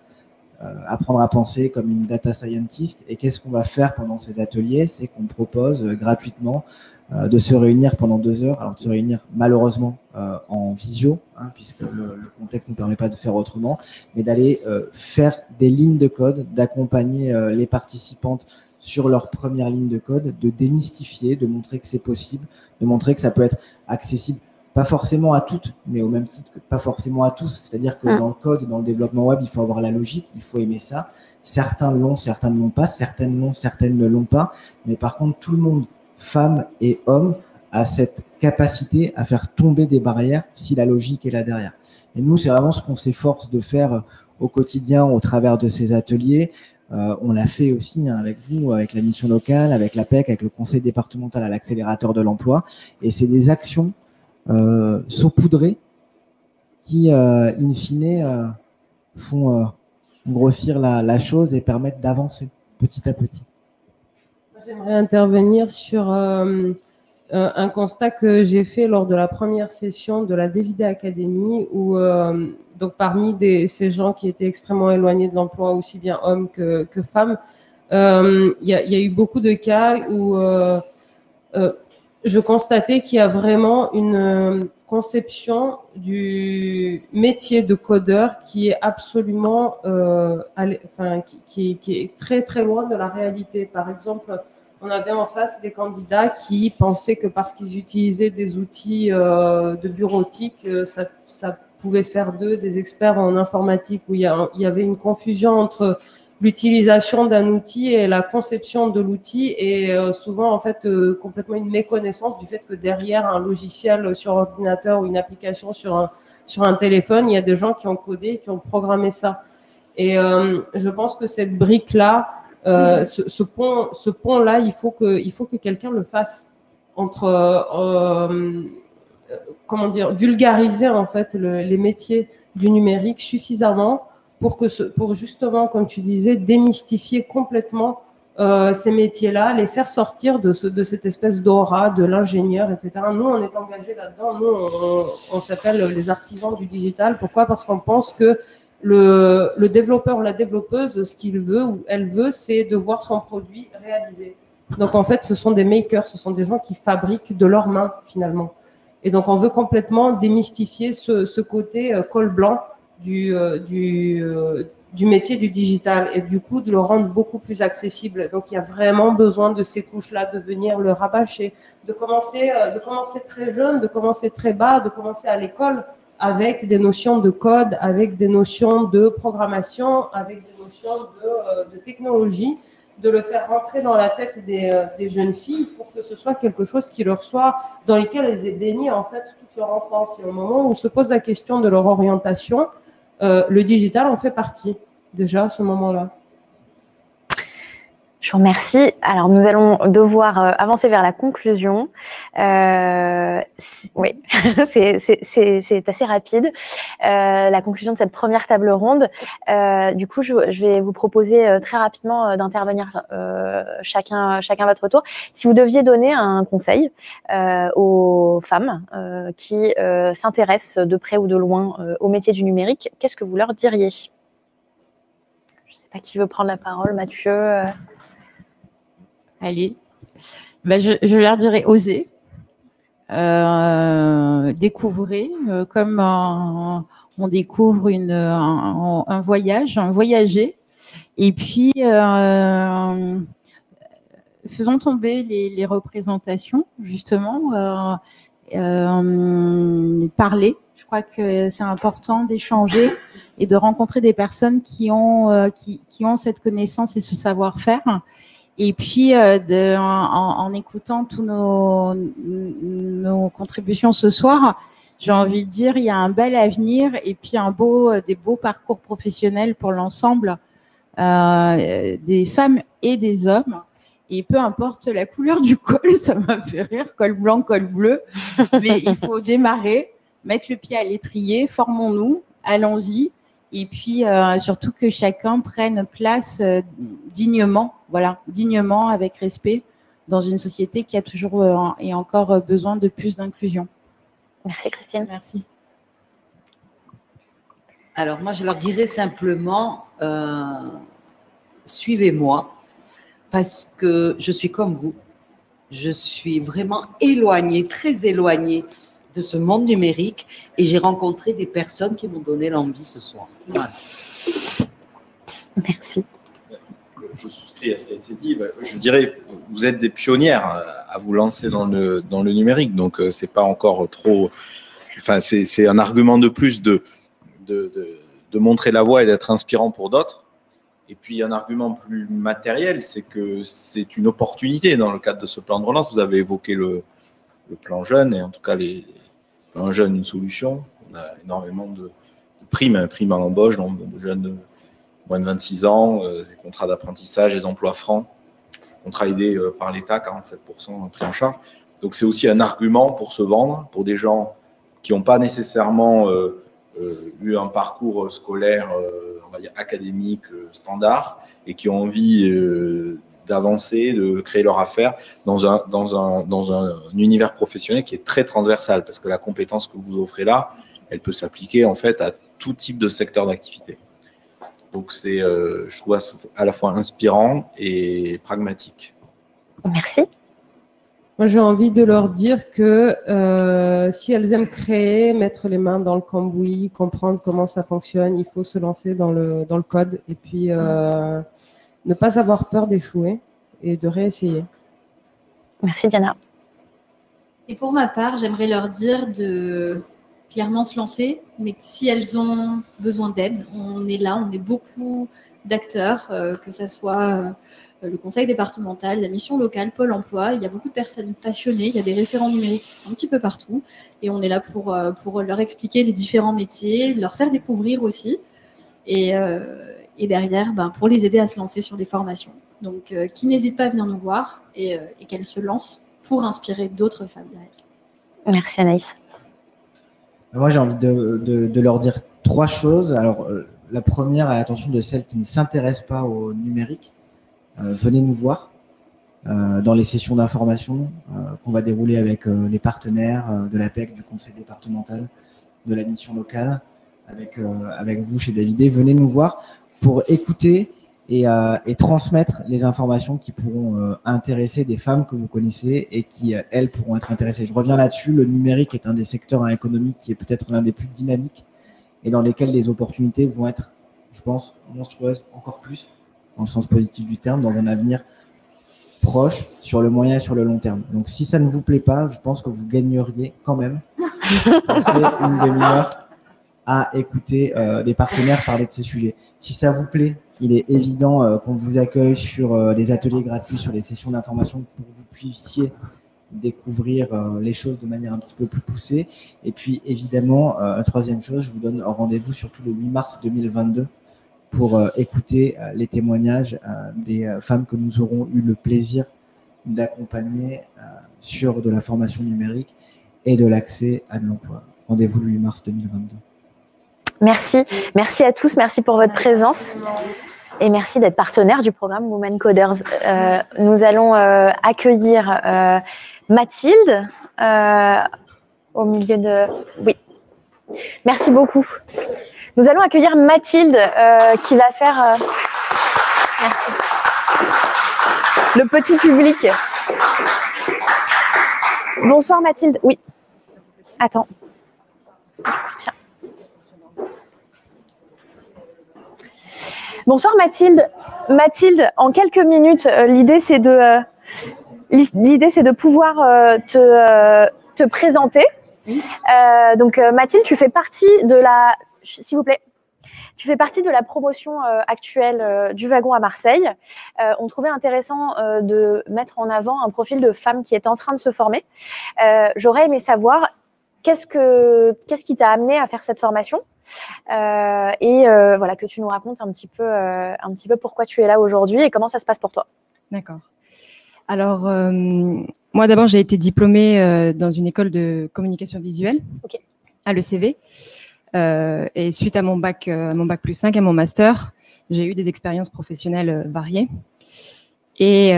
[SPEAKER 7] apprendre à penser comme une data scientist. Et qu'est-ce qu'on va faire pendant ces ateliers? C'est qu'on propose gratuitement de se réunir pendant 2 heures, alors de se réunir malheureusement en visio, puisque le contexte ne permet pas de faire autrement, mais d'aller faire des lignes de code, d'accompagner les participantes sur leur première ligne de code, de démystifier, de montrer que c'est possible, de montrer que ça peut être accessible, pas forcément à toutes, mais au même titre que pas forcément à tous. C'est-à-dire que dans le code, dans le développement web, il faut avoir la logique, il faut aimer ça. Certains l'ont, certains ne l'ont pas, certaines l'ont, certaines ne l'ont pas, mais par contre, tout le monde, femmes et hommes, a cette capacité à faire tomber des barrières si la logique est là derrière. Et nous, c'est vraiment ce qu'on s'efforce de faire au quotidien au travers de ces ateliers. On l'a fait aussi avec vous, avec la mission locale, avec l'APEC, avec le conseil départemental à l'accélérateur de l'emploi. Et c'est des actions saupoudrées qui, in fine, font grossir la chose et permettent d'avancer petit à petit.
[SPEAKER 5] J'aimerais intervenir sur un constat que j'ai fait lors de la première session de la Davide Academy, où donc parmi ces gens qui étaient extrêmement éloignés de l'emploi, aussi bien hommes que femmes, il y a eu beaucoup de cas où je constatais qu'il y a vraiment une conception du métier de codeur qui est absolument, qui est très très loin de la réalité. Par exemple, on avait en face des candidats qui pensaient que parce qu'ils utilisaient des outils de bureautique, ça pouvait faire d'eux des experts en informatique, où il y avait une confusion entre l'utilisation d'un outil et la conception de l'outil, et souvent en fait complètement une méconnaissance du fait que derrière un logiciel sur ordinateur ou une application sur un téléphone, il y a des gens qui ont codé, qui ont programmé ça. Et je pense que cette brique-là, ce pont-là, il faut que quelqu'un le fasse entre comment dire, vulgariser en fait les métiers du numérique suffisamment pour justement, comme tu disais, démystifier complètement ces métiers-là, les faire sortir de cette espèce d'aura de l'ingénieur, etc. Nous, on est engagés là-dedans. Nous, on s'appelle les artisans du digital. Pourquoi? Parce qu'on pense que le développeur ou la développeuse, ce qu'il veut ou elle veut, c'est de voir son produit réalisé. Donc, en fait, ce sont des makers, ce sont des gens qui fabriquent de leurs mains, finalement. Et donc, on veut complètement démystifier ce côté col blanc du métier du digital, et du coup de le rendre beaucoup plus accessible. Donc il y a vraiment besoin de ces couches-là, de venir le rabâcher, de commencer très jeune, de commencer très bas, de commencer à l'école avec des notions de code, avec des notions de programmation, avec des notions de technologie, de le faire rentrer dans la tête des jeunes filles pour que ce soit quelque chose qui leur soit, dans lesquelles elles aient baigné en fait toute leur enfance. Et au moment où se pose la question de leur orientation, le digital en fait partie, déjà, à ce moment-là.
[SPEAKER 1] Je vous remercie. Alors, nous allons devoir avancer vers la conclusion. Oui, c'est assez rapide. La conclusion de cette première table ronde. Du coup, je vais vous proposer très rapidement d'intervenir chacun à votre tour. Si vous deviez donner un conseil aux femmes qui s'intéressent de près ou de loin au métier du numérique, qu'est-ce que vous leur diriez? Je ne sais pas qui veut prendre la parole, Mathieu.
[SPEAKER 2] Allez, je leur dirais oser, découvrir, comme on découvre un voyage, voyager, et puis faisons tomber les représentations, justement, parler. Je crois que c'est important d'échanger et de rencontrer des personnes qui ont cette connaissance et ce savoir-faire. Et puis, en écoutant tous nos contributions ce soir, j'ai envie de dire, il y a un bel avenir et puis des beaux parcours professionnels pour l'ensemble des femmes et des hommes. Et peu importe la couleur du col, ça m'a fait rire, col blanc, col bleu. Mais il faut démarrer, mettre le pied à l'étrier, formons-nous, allons-y. Et puis, surtout que chacun prenne place dignement, dignement, avec respect, dans une société qui a toujours et encore besoin de plus d'inclusion.
[SPEAKER 1] Merci, Christine.
[SPEAKER 2] Merci.
[SPEAKER 3] Alors, moi, je leur dirais simplement, suivez-moi, parce que je suis comme vous. Je suis vraiment éloignée, très éloignée de ce monde numérique et j'ai rencontré des personnes qui m'ont donné l'envie ce soir. Voilà.
[SPEAKER 1] Merci.
[SPEAKER 4] Je souscris à ce qui a été dit. Je dirais, vous êtes des pionnières à vous lancer dans le numérique, donc c'est pas encore trop. Enfin, c'est un argument de plus de montrer la voie et d'être inspirant pour d'autres. Et puis un argument plus matériel, c'est que c'est une opportunité dans le cadre de ce plan de relance. Vous avez évoqué le plan jeune et en tout cas un jeune, une solution. On a énormément de primes à l'embauche, donc de jeunes de moins de 26 ans, des contrats d'apprentissage, des emplois francs, contrats aidés par l'État, 47% pris en charge. Donc c'est aussi un argument pour se vendre, pour des gens qui n'ont pas nécessairement eu un parcours scolaire, on va dire académique, standard, et qui ont envie d'avancer, de créer leur affaire dans un univers professionnel qui est très transversal, parce que la compétence que vous offrez là, elle peut s'appliquer en fait à tout type de secteur d'activité. Donc c'est, je trouve, à la fois inspirant et pragmatique.
[SPEAKER 1] Merci.
[SPEAKER 5] Moi, j'ai envie de leur dire que si elles aiment créer, mettre les mains dans le cambouis, comprendre comment ça fonctionne, il faut se lancer dans le code et puis ne pas avoir peur d'échouer et de réessayer.
[SPEAKER 1] Merci, Diana.
[SPEAKER 6] Et pour ma part, j'aimerais leur dire de clairement se lancer, mais que si elles ont besoin d'aide, on est là, on est beaucoup d'acteurs, que ce soit le conseil départemental, la mission locale, Pôle emploi. Il y a beaucoup de personnes passionnées, il y a des référents numériques un petit peu partout, et on est là pour leur expliquer les différents métiers, leur faire découvrir aussi, et derrière, pour les aider à se lancer sur des formations. Donc, qui n'hésitent pas à venir nous voir et qu'elles se lancent pour inspirer d'autres femmes derrière.
[SPEAKER 1] Merci, Anaïs.
[SPEAKER 7] Moi, j'ai envie de leur dire 3 choses. Alors, la première, à l'attention de celles qui ne s'intéressent pas au numérique, venez nous voir dans les sessions d'information qu'on va dérouler avec les partenaires de l'APEC, du conseil départemental, de la mission locale, avec vous chez Davidé. Venez nous voir pour écouter et transmettre les informations qui pourront intéresser des femmes que vous connaissez et qui, elles, pourront être intéressées. Je reviens là-dessus, le numérique est un des secteurs économiques qui est peut-être l'un des plus dynamiques et dans lesquels les opportunités vont être, je pense, monstrueuses encore plus, dans le sens positif du terme, dans un avenir proche, sur le moyen et sur le long terme. Donc si ça ne vous plaît pas, je pense que vous gagneriez quand même passer une demi-heure à écouter des partenaires parler de ces sujets. Si ça vous plaît, il est évident qu'on vous accueille sur les ateliers gratuits, sur les sessions d'information pour que vous puissiez découvrir les choses de manière un petit peu plus poussée. Et puis évidemment, troisième chose, je vous donne un rendez-vous surtout le 8 mars 2022 pour écouter les témoignages des femmes que nous aurons eu le plaisir d'accompagner sur de la formation numérique et de l'accès à de l'emploi. Rendez-vous le 8 mars 2022.
[SPEAKER 1] Merci. Merci à tous. Merci pour votre présence. Et merci d'être partenaire du programme Women Coders. Nous allons accueillir Mathilde au milieu de... Oui. Merci beaucoup. Nous allons accueillir Mathilde qui va faire... Merci. Le petit public. Bonsoir Mathilde. Oui. Attends. Tiens. Bonsoir Mathilde. Mathilde, en quelques minutes, l'idée c'est de pouvoir te présenter. Donc Mathilde, tu fais partie de la, s'il vous plaît, tu fais partie de la promotion actuelle du wagon à Marseille. On trouvait intéressant de mettre en avant un profil de femme qui est en train de se former. J'aurais aimé savoir qu'est-ce qui t'a amené à faire cette formation et voilà, que tu nous racontes un petit peu pourquoi tu es là aujourd'hui et comment ça se passe pour toi.
[SPEAKER 8] D'accord. Alors, moi d'abord, j'ai été diplômée dans une école de communication visuelle à l'ECV. Et suite à mon bac plus 5, à mon master, j'ai eu des expériences professionnelles variées. Et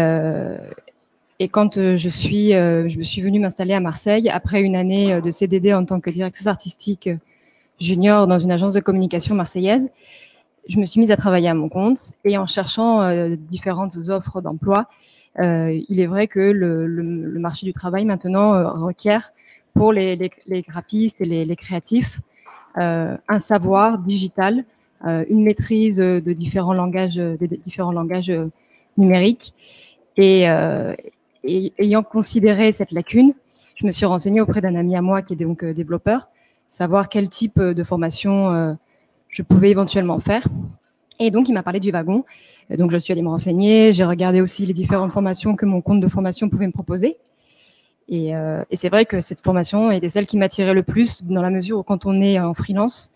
[SPEAKER 8] quand je me suis venue m'installer à Marseille après une année de CDD en tant que directrice artistique junior dans une agence de communication marseillaise, je me suis mise à travailler à mon compte et en cherchant différentes offres d'emploi. Il est vrai que le marché du travail maintenant requiert pour les graphistes et les créatifs un savoir digital, une maîtrise de différents langages numériques. Et ayant considéré cette lacune, je me suis renseignée auprès d'un ami à moi qui est donc développeur, savoir quel type de formation je pouvais éventuellement faire. Et donc, il m'a parlé du wagon. Donc, je suis allée me renseigner. J'ai regardé aussi les différentes formations que mon compte de formation pouvait me proposer. Et c'est vrai que cette formation était celle qui m'attirait le plus dans la mesure où quand on est en freelance,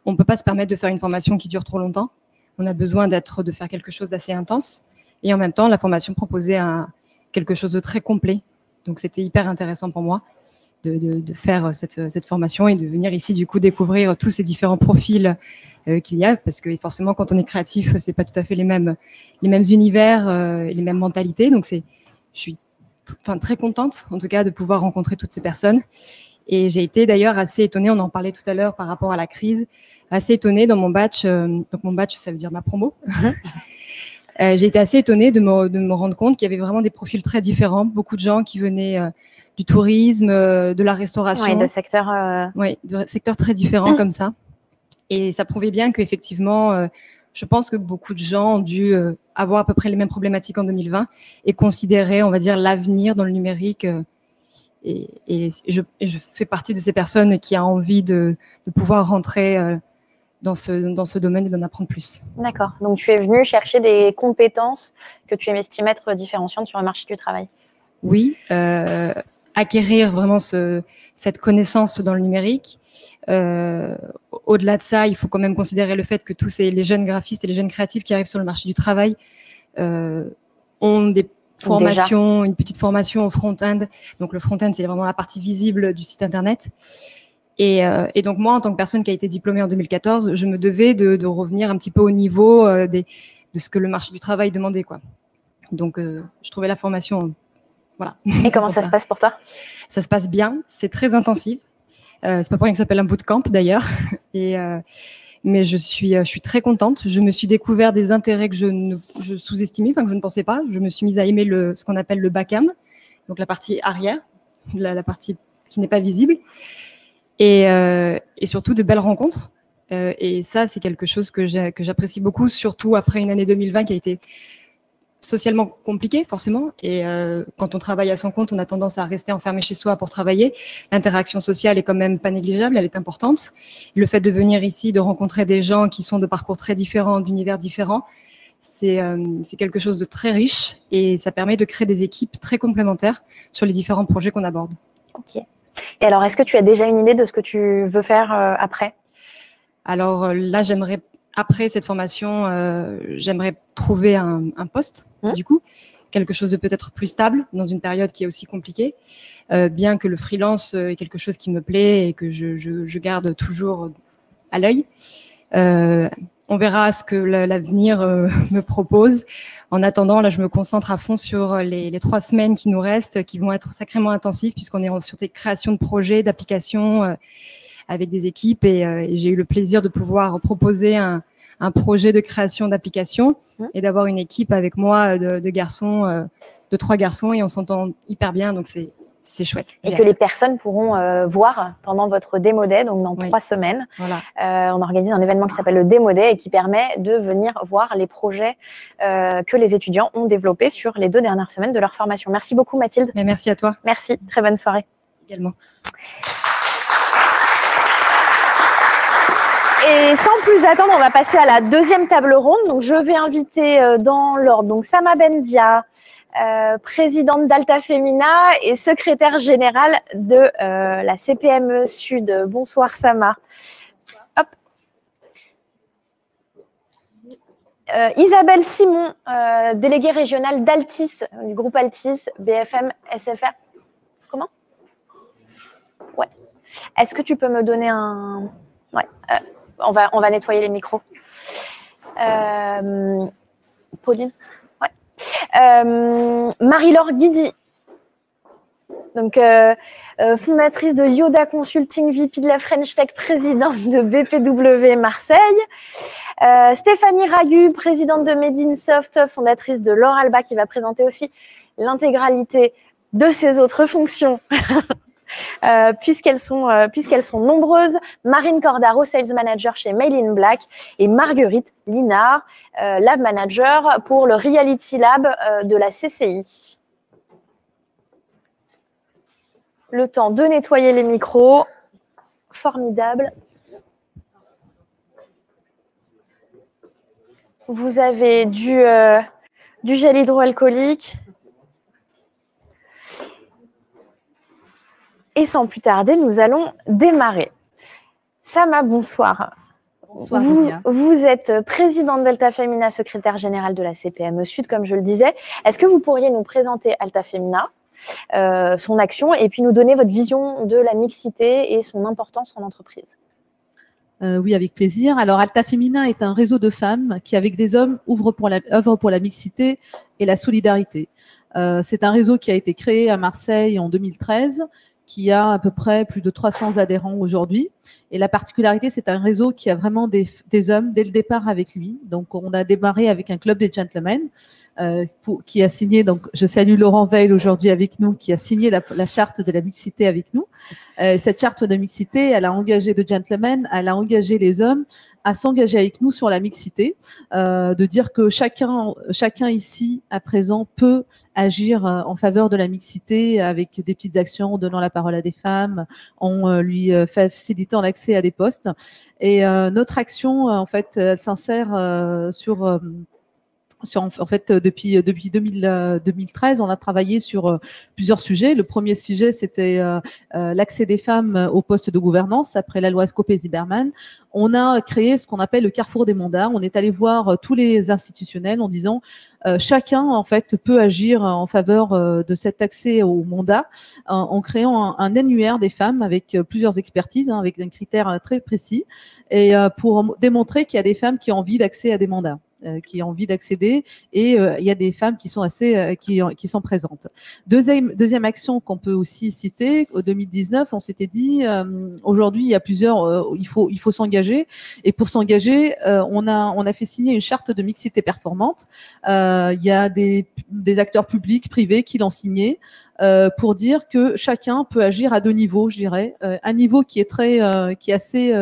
[SPEAKER 8] on ne peut pas se permettre de faire une formation qui dure trop longtemps. On a besoin de faire quelque chose d'assez intense. Et en même temps, la formation proposait quelque chose de très complet. Donc, c'était hyper intéressant pour moi de faire cette formation et de venir ici, du coup, découvrir tous ces différents profils qu'il y a. Parce que forcément, quand on est créatif, c'est pas tout à fait les mêmes univers et les mêmes mentalités. Donc, je suis très contente, en tout cas, de pouvoir rencontrer toutes ces personnes. Et j'ai été d'ailleurs assez étonnée, on en parlait tout à l'heure par rapport à la crise, assez étonnée dans mon batch. Donc, mon batch, ça veut dire ma promo. J'ai été assez étonnée de me rendre compte qu'il y avait vraiment des profils très différents. Beaucoup de gens qui venaient du tourisme, de la restauration.
[SPEAKER 1] Oui, de secteurs...
[SPEAKER 8] Oui, de secteurs très différents comme ça. Et ça prouvait bien qu'effectivement, je pense que beaucoup de gens ont dû avoir à peu près les mêmes problématiques en 2020 et considérer, on va dire, l'avenir dans le numérique. Et je fais partie de ces personnes qui a envie de pouvoir rentrer dans ce domaine et d'en apprendre plus.
[SPEAKER 1] D'accord. Donc, tu es venu chercher des compétences que tu estimes être différenciantes sur le marché du travail.
[SPEAKER 8] Oui, acquérir vraiment cette connaissance dans le numérique. Au-delà de ça, il faut quand même considérer le fait que tous les jeunes graphistes et les jeunes créatifs qui arrivent sur le marché du travail ont des formations, une petite formation au front-end. Donc, le front-end, c'est vraiment la partie visible du site Internet. Et donc, moi, en tant que personne qui a été diplômée en 2014, je me devais de revenir un petit peu au niveau de ce que le marché du travail demandait, quoi. Donc, je trouvais la formation... Voilà.
[SPEAKER 1] Et comment ça se passe pour toi?
[SPEAKER 8] Ça se passe bien, c'est très intensif. C'est pas pour rien que ça s'appelle un bootcamp d'ailleurs. Mais je suis très contente. Je me suis découvert des intérêts que je sous-estimais, que je ne pensais pas. Je me suis mise à aimer ce qu'on appelle le back-end, donc la partie arrière, la partie qui n'est pas visible, et surtout de belles rencontres. Et ça, c'est quelque chose que j'apprécie beaucoup, surtout après une année 2020 qui a été socialement compliqué forcément, et quand on travaille à son compte, on a tendance à rester enfermé chez soi pour travailler. L'interaction sociale est quand même pas négligeable, elle est importante. Le fait de venir ici, de rencontrer des gens qui sont de parcours très différents, d'univers différents, c'est quelque chose de très riche et ça permet de créer des équipes très complémentaires sur les différents projets qu'on aborde.
[SPEAKER 1] Ok. Et alors, est-ce que tu as déjà une idée de ce que tu veux faire après?
[SPEAKER 8] Alors là, j'aimerais après cette formation, j'aimerais trouver un poste, du coup, quelque chose de peut-être plus stable dans une période qui est aussi compliquée, bien que le freelance est quelque chose qui me plaît et que je garde toujours à l'œil. On verra ce que l'avenir me propose. En attendant, là, je me concentre à fond sur les 3 semaines qui nous restent, qui vont être sacrément intensives puisqu'on est sur des créations de projets, d'applications avec des équipes et j'ai eu le plaisir de pouvoir proposer un projet de création d'application et d'avoir une équipe avec moi de garçons, de 3 garçons et on s'entend hyper bien, donc c'est chouette.
[SPEAKER 1] Et que les personnes pourront voir pendant votre Démo Day, donc dans 3 semaines.
[SPEAKER 8] Voilà.
[SPEAKER 1] On organise un événement qui s'appelle le Démo Day et qui permet de venir voir les projets que les étudiants ont développés sur les 2 dernières semaines de leur formation. Merci beaucoup Mathilde.
[SPEAKER 8] Mais merci à toi.
[SPEAKER 1] Merci, très bonne soirée.
[SPEAKER 8] Également.
[SPEAKER 1] Et sans plus attendre, on va passer à la 2e table ronde. Donc, je vais inviter dans l'ordre donc Sama Bendia, présidente d'Alta Femina et secrétaire générale de la CPME Sud. Bonsoir Sama. Hop. Isabelle Simon, déléguée régionale d'Altis, du groupe Altis, BFM, SFR. Comment? Ouais. Est-ce que tu peux me donner un... Ouais. On va nettoyer les micros. Pauline, ouais. Marie-Laure Guidi, donc fondatrice de Yoda Consulting, VP de la French Tech, présidente de BPW Marseille. Stéphanie Ragu, présidente de Medinsoft, fondatrice de L'Oralba, qui va présenter aussi l'intégralité de ses autres fonctions. Puisqu'elles sont nombreuses. Marine Cordaro, Sales Manager chez Mail in Black, et Marguerite Linard, Lab Manager pour le Reality Lab de la CCI. Le temps de nettoyer les micros. Formidable. Vous avez du gel hydroalcoolique. Et sans plus tarder, nous allons démarrer. Sama, bonsoir.
[SPEAKER 9] Bonsoir, Lydia.
[SPEAKER 1] Vous êtes présidente d'Alta Femina, secrétaire générale de la CPME Sud, comme je le disais. Est-ce que vous pourriez nous présenter Alta Femina, son action, et puis nous donner votre vision de la mixité et son importance en entreprise?
[SPEAKER 9] Oui, avec plaisir. Alors, Alta Femina est un réseau de femmes qui, avec des hommes, œuvrent pour la mixité et la solidarité. C'est un réseau qui a été créé à Marseille en 2013, qui a à peu près plus de 300 adhérents aujourd'hui. Et la particularité, c'est un réseau qui a vraiment des hommes dès le départ avec lui. Donc, on a démarré avec un club des gentlemen qui a signé, donc je salue Laurent Veil aujourd'hui avec nous, qui a signé la charte de la mixité avec nous. Cette charte de mixité, elle a engagé de gentlemen, elle a engagé les hommes à s'engager avec nous sur la mixité, de dire que chacun ici, à présent, peut agir en faveur de la mixité avec des petites actions, en donnant la parole à des femmes, en lui facilitant l'accès à des postes. Et notre action, en fait, elle s'insère en fait, depuis 2013, on a travaillé sur plusieurs sujets. Le premier sujet, c'était l'accès des femmes aux postes de gouvernance après la loi Scopé-Zimmermann. On a créé ce qu'on appelle le carrefour des mandats. On est allé voir tous les institutionnels en disant chacun, en fait, peut agir en faveur de cet accès au mandat en créant un annuaire des femmes avec plusieurs expertises, avec un critère très précis, et pour démontrer qu'il y a des femmes qui ont envie d'accès à des mandats, qui ont envie d'accéder, et il y a des femmes qui sont qui sont présentes. Deuxième action qu'on peut aussi citer, en 2019, on s'était dit aujourd'hui il y a plusieurs, il faut s'engager, et pour s'engager, on a fait signer une charte de mixité performante. Il y a des acteurs publics, privés qui l'ont signé. Pour dire que chacun peut agir à 2 niveaux, je dirais. Un niveau qui est assez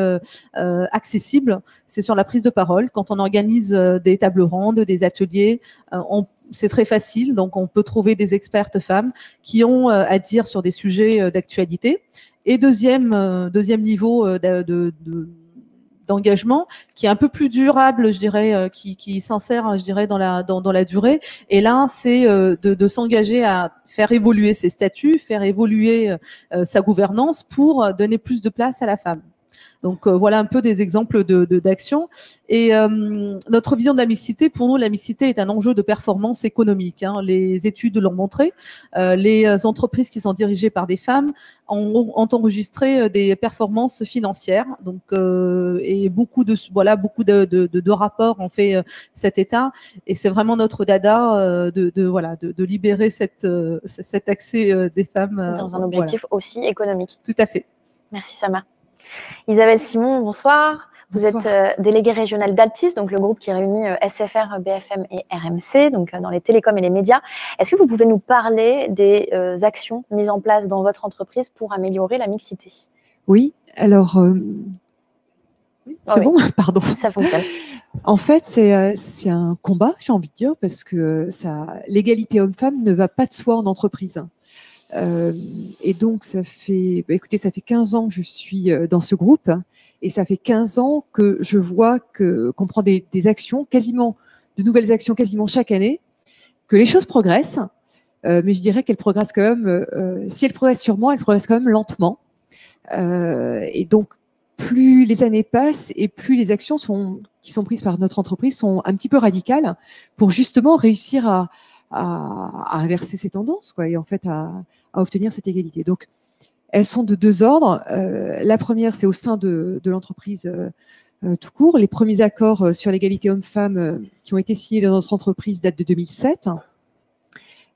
[SPEAKER 9] accessible, c'est sur la prise de parole. Quand on organise des tables rondes, des ateliers, c'est très facile. Donc, on peut trouver des expertes femmes qui ont à dire sur des sujets d'actualité. Et deuxième niveau d'engagement qui est un peu plus durable, je dirais, qui s'insère, je dirais, dans la durée. Et là, c'est de s'engager à faire évoluer ses statuts, faire évoluer sa gouvernance pour donner plus de place à la femme. Donc voilà un peu des exemples d'actions. Et notre vision de la mixité, pour nous, la mixité est un enjeu de performance économique. Hein. Les études l'ont montré. Les entreprises qui sont dirigées par des femmes ont enregistré des performances financières. Donc et beaucoup de rapports ont fait cet état. Et c'est vraiment notre dada de libérer cet accès des femmes
[SPEAKER 1] dans un objectif aussi économique.
[SPEAKER 9] Tout à fait.
[SPEAKER 1] Merci Sama. Isabelle Simon, bonsoir. Vous êtes déléguée régionale d'Altis, donc le groupe qui réunit SFR, BFM et RMC, donc dans les télécoms et les médias. Est-ce que vous pouvez nous parler des actions mises en place dans votre entreprise pour améliorer la mixité?
[SPEAKER 10] Oui, alors... c'est bon, pardon.
[SPEAKER 1] Ça fonctionne.
[SPEAKER 10] En fait, c'est un combat, j'ai envie de dire, parce que l'égalité homme-femme ne va pas de soi en entreprise. Et donc, ça fait 15 ans que je suis dans ce groupe et ça fait 15 ans que je vois qu'on prend des actions, de nouvelles actions quasiment chaque année, que les choses progressent, mais je dirais qu'elles progressent quand même, si elles progressent sûrement, elles progressent quand même lentement. Et donc, plus les années passent et plus les actions qui sont prises par notre entreprise sont un petit peu radicales pour justement réussir à inverser ces tendances, quoi, et en fait à obtenir cette égalité. Donc, elles sont de deux ordres. La première, c'est au sein de l'entreprise tout court. Les premiers accords sur l'égalité homme-femme qui ont été signés dans notre entreprise datent de 2007.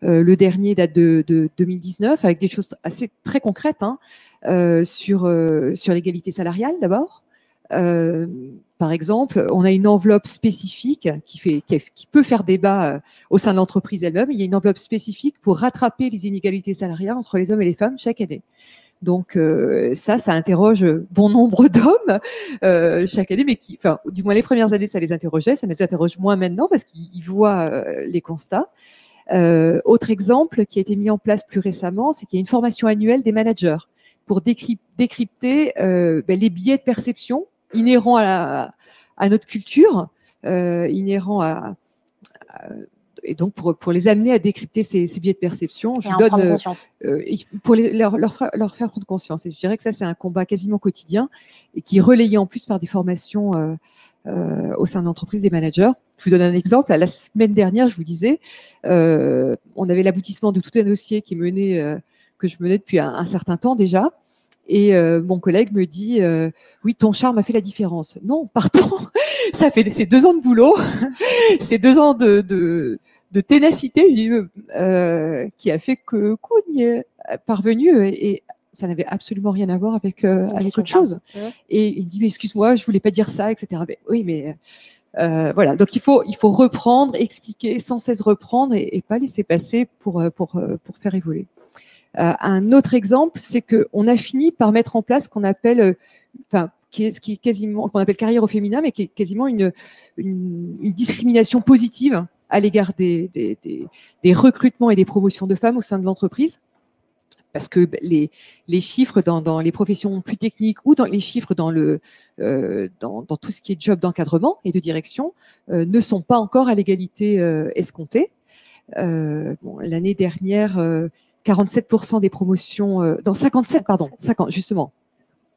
[SPEAKER 10] Le dernier date de 2019, avec des choses très concrètes sur l'égalité salariale d'abord. Par exemple, on a une enveloppe spécifique qui peut faire débat au sein de l'entreprise elle-même. Il y a une enveloppe spécifique pour rattraper les inégalités salariales entre les hommes et les femmes chaque année. Donc ça interroge bon nombre d'hommes chaque année, mais du moins les premières années, ça les interrogeait, ça les interroge moins maintenant parce qu'ils voient les constats. Autre exemple qui a été mis en place plus récemment, c'est qu'il y a une formation annuelle des managers pour décrypter les biais de perception inhérents à notre culture, inhérents et donc pour les amener à décrypter ces biais de perception, je donne pour leur faire prendre conscience. Et je dirais que ça c'est un combat quasiment quotidien et qui est relayé en plus par des formations au sein de l'entreprise des managers. Je vous donne un exemple. La semaine dernière, je vous disais, on avait l'aboutissement de tout un dossier que je menais depuis un certain temps déjà. Et mon collègue me dit oui, ton charme a fait la différence. Non, pardon, c'est 2 ans de boulot, c'est 2 ans de ténacité qui a fait qu'on y est parvenu et ça n'avait absolument rien à voir avec autre chose. Et il me dit mais excuse-moi, je voulais pas dire ça, etc. Mais, oui, mais voilà. Donc il faut reprendre, expliquer, sans cesse reprendre et pas laisser passer pour faire évoluer. Un autre exemple, c'est qu'on a fini par mettre en place ce qu'on appelle, qu'on appelle carrière au féminin, mais qui est quasiment une discrimination positive à l'égard des recrutements et des promotions de femmes au sein de l'entreprise. Parce que les chiffres dans les professions plus techniques ou dans les chiffres dans tout ce qui est job d'encadrement et de direction ne sont pas encore à l'égalité escomptée. L'année dernière, 47% des promotions, 50 justement.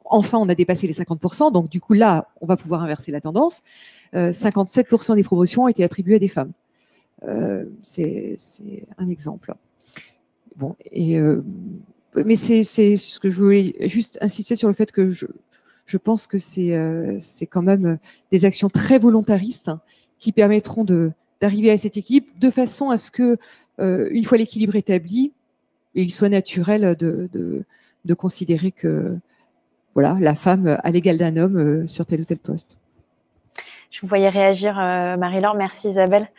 [SPEAKER 10] Enfin, on a dépassé les 50%, donc du coup là, on va pouvoir inverser la tendance. 57% des promotions ont été attribuées à des femmes. C'est un exemple. Bon, mais c'est ce que je voulais juste insister sur le fait que je pense que c'est quand même des actions très volontaristes qui permettront d'arriver à cet équilibre de façon à ce que, une fois l'équilibre établi, il soit naturel de considérer que voilà, la femme a l'égal d'un homme sur tel ou tel poste.
[SPEAKER 1] Je vous voyais réagir, Marie-Laure. Merci Isabelle.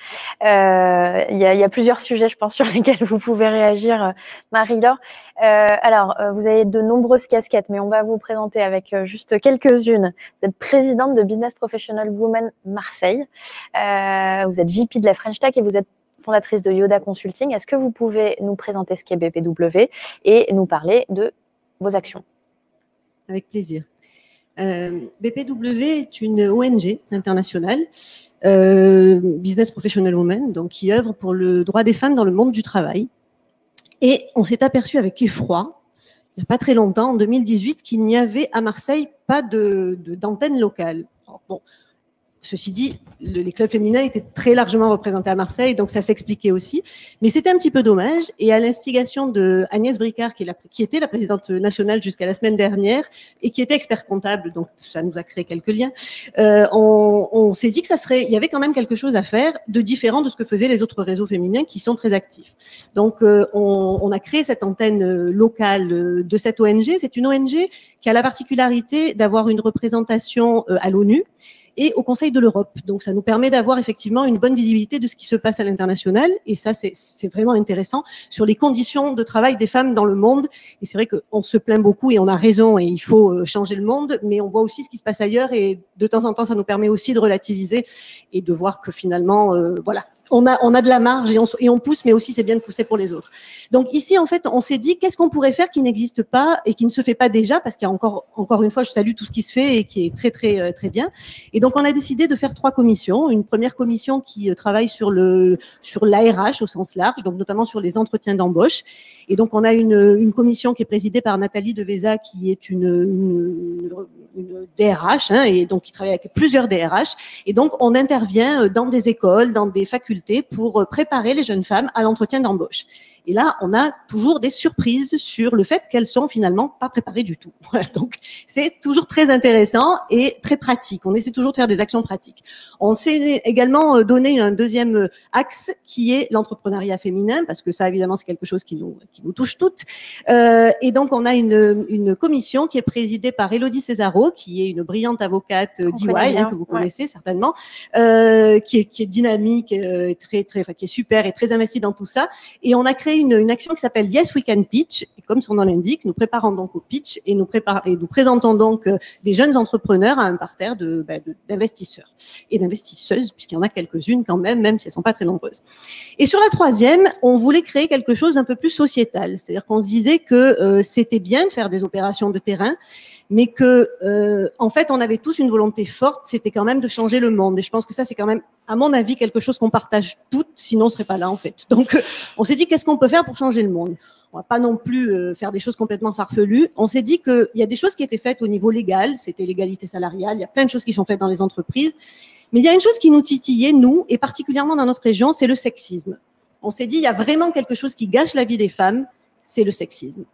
[SPEAKER 1] Il y a plusieurs sujets, je pense, sur lesquels vous pouvez réagir, Marie-Laure. Alors, vous avez de nombreuses casquettes, mais on va vous présenter avec juste quelques-unes. Vous êtes présidente de Business Professional Women Marseille. Vous êtes VP de la French Tech et vous êtes fondatrice de Yoda Consulting. Est-ce que vous pouvez nous présenter ce qu'est BPW et nous parler de vos actions?
[SPEAKER 11] Avec plaisir. BPW est une ONG internationale, Business Professional Women, donc qui œuvre pour le droit des femmes dans le monde du travail. Et on s'est aperçu avec effroi il n'y a pas très longtemps, en 2018, qu'il n'y avait à Marseille pas d'antenne locale. Alors, bon, ceci dit, les clubs féminins étaient très largement représentés à Marseille, donc ça s'expliquait aussi. Mais c'était un petit peu dommage. Et à l'instigation de Agnès Bricard, qui était la présidente nationale jusqu'à la semaine dernière et qui était expert comptable, donc ça nous a créé quelques liens, on s'est dit que il y avait quand même quelque chose à faire de différent de ce que faisaient les autres réseaux féminins qui sont très actifs. Donc on a créé cette antenne locale de cette ONG. C'est une ONG qui a la particularité d'avoir une représentation à l'ONU et au Conseil de l'Europe. Donc, ça nous permet d'avoir effectivement une bonne visibilité de ce qui se passe à l'international. Et ça, c'est vraiment intéressant sur les conditions de travail des femmes dans le monde. Et c'est vrai qu'on se plaint beaucoup et on a raison et il faut changer le monde, mais on voit aussi ce qui se passe ailleurs et de temps en temps, ça nous permet aussi de relativiser et de voir que finalement, voilà, on a de la marge et on pousse, mais aussi c'est bien de pousser pour les autres. Donc ici, en fait, on s'est dit qu'est-ce qu'on pourrait faire qui n'existe pas et qui ne se fait pas déjà, parce qu'il y a encore une fois, je salue tout ce qui se fait et qui est très très très bien. Et donc on a décidé de faire 3 commissions. Une première commission qui travaille sur l'ARH au sens large, donc notamment sur les entretiens d'embauche. Et donc on a une commission qui est présidée par Nathalie Devesa, qui est une DRH, hein, et donc qui travaille avec plusieurs DRH. Et donc on intervient dans des écoles, dans des facultés pour préparer les jeunes femmes à l'entretien d'embauche. Et là, on a toujours des surprises sur le fait qu'elles sont finalement pas préparées du tout. Voilà, donc, c'est toujours très intéressant et très pratique. On essaie toujours de faire des actions pratiques. On s'est également donné un deuxième axe qui est l'entrepreneuriat féminin, parce que ça, évidemment, c'est quelque chose qui nous touche toutes. Et donc, on a une commission qui est présidée par Élodie Césaro, qui est une brillante avocate d'EY, hein, que vous connaissez certainement, qui est dynamique, qui est super et très investie dans tout ça. Et on a créé une action qui s'appelle Yes We Can Pitch, et comme son nom l'indique, nous préparons donc au pitch et nous présentons donc des jeunes entrepreneurs à un parterre d'investisseurs et d'investisseuses, puisqu'il y en a quelques-unes quand même si elles sont pas très nombreuses. Et sur la troisième, on voulait créer quelque chose d'un peu plus sociétal, c'est-à-dire qu'on se disait que c'était bien de faire des opérations de terrain, mais que en fait on avait tous une volonté forte, c'était quand même de changer le monde. Et je pense que ça c'est quand même, à mon avis, quelque chose qu'on partage toutes, sinon on serait pas là en fait. Donc on s'est dit qu'est-ce qu'on peut faire pour changer le monde. On va pas non plus faire des choses complètement farfelues. On s'est dit qu'il y a des choses qui étaient faites au niveau légal, c'était l'égalité salariale, il y a plein de choses qui sont faites dans les entreprises, mais il y a une chose qui nous titillait, nous, et particulièrement dans notre région, c'est le sexisme. On s'est dit il y a vraiment quelque chose qui gâche la vie des femmes, c'est le sexisme.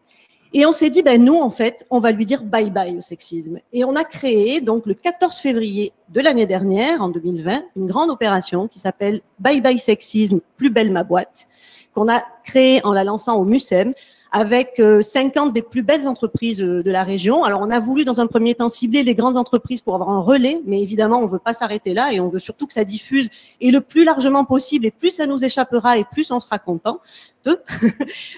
[SPEAKER 11] Et on s'est dit, nous, en fait, on va lui dire bye-bye au sexisme. Et on a créé, donc, le 14 février de l'année dernière, en 2020, une grande opération qui s'appelle Bye-bye sexisme, plus belle ma boîte, qu'on a créée en la lançant au MUSEM, avec 50 des plus belles entreprises de la région. Alors, on a voulu, dans un premier temps, cibler les grandes entreprises pour avoir un relais, mais évidemment, on ne veut pas s'arrêter là et on veut surtout que ça diffuse et le plus largement possible, et plus ça nous échappera et plus on sera content.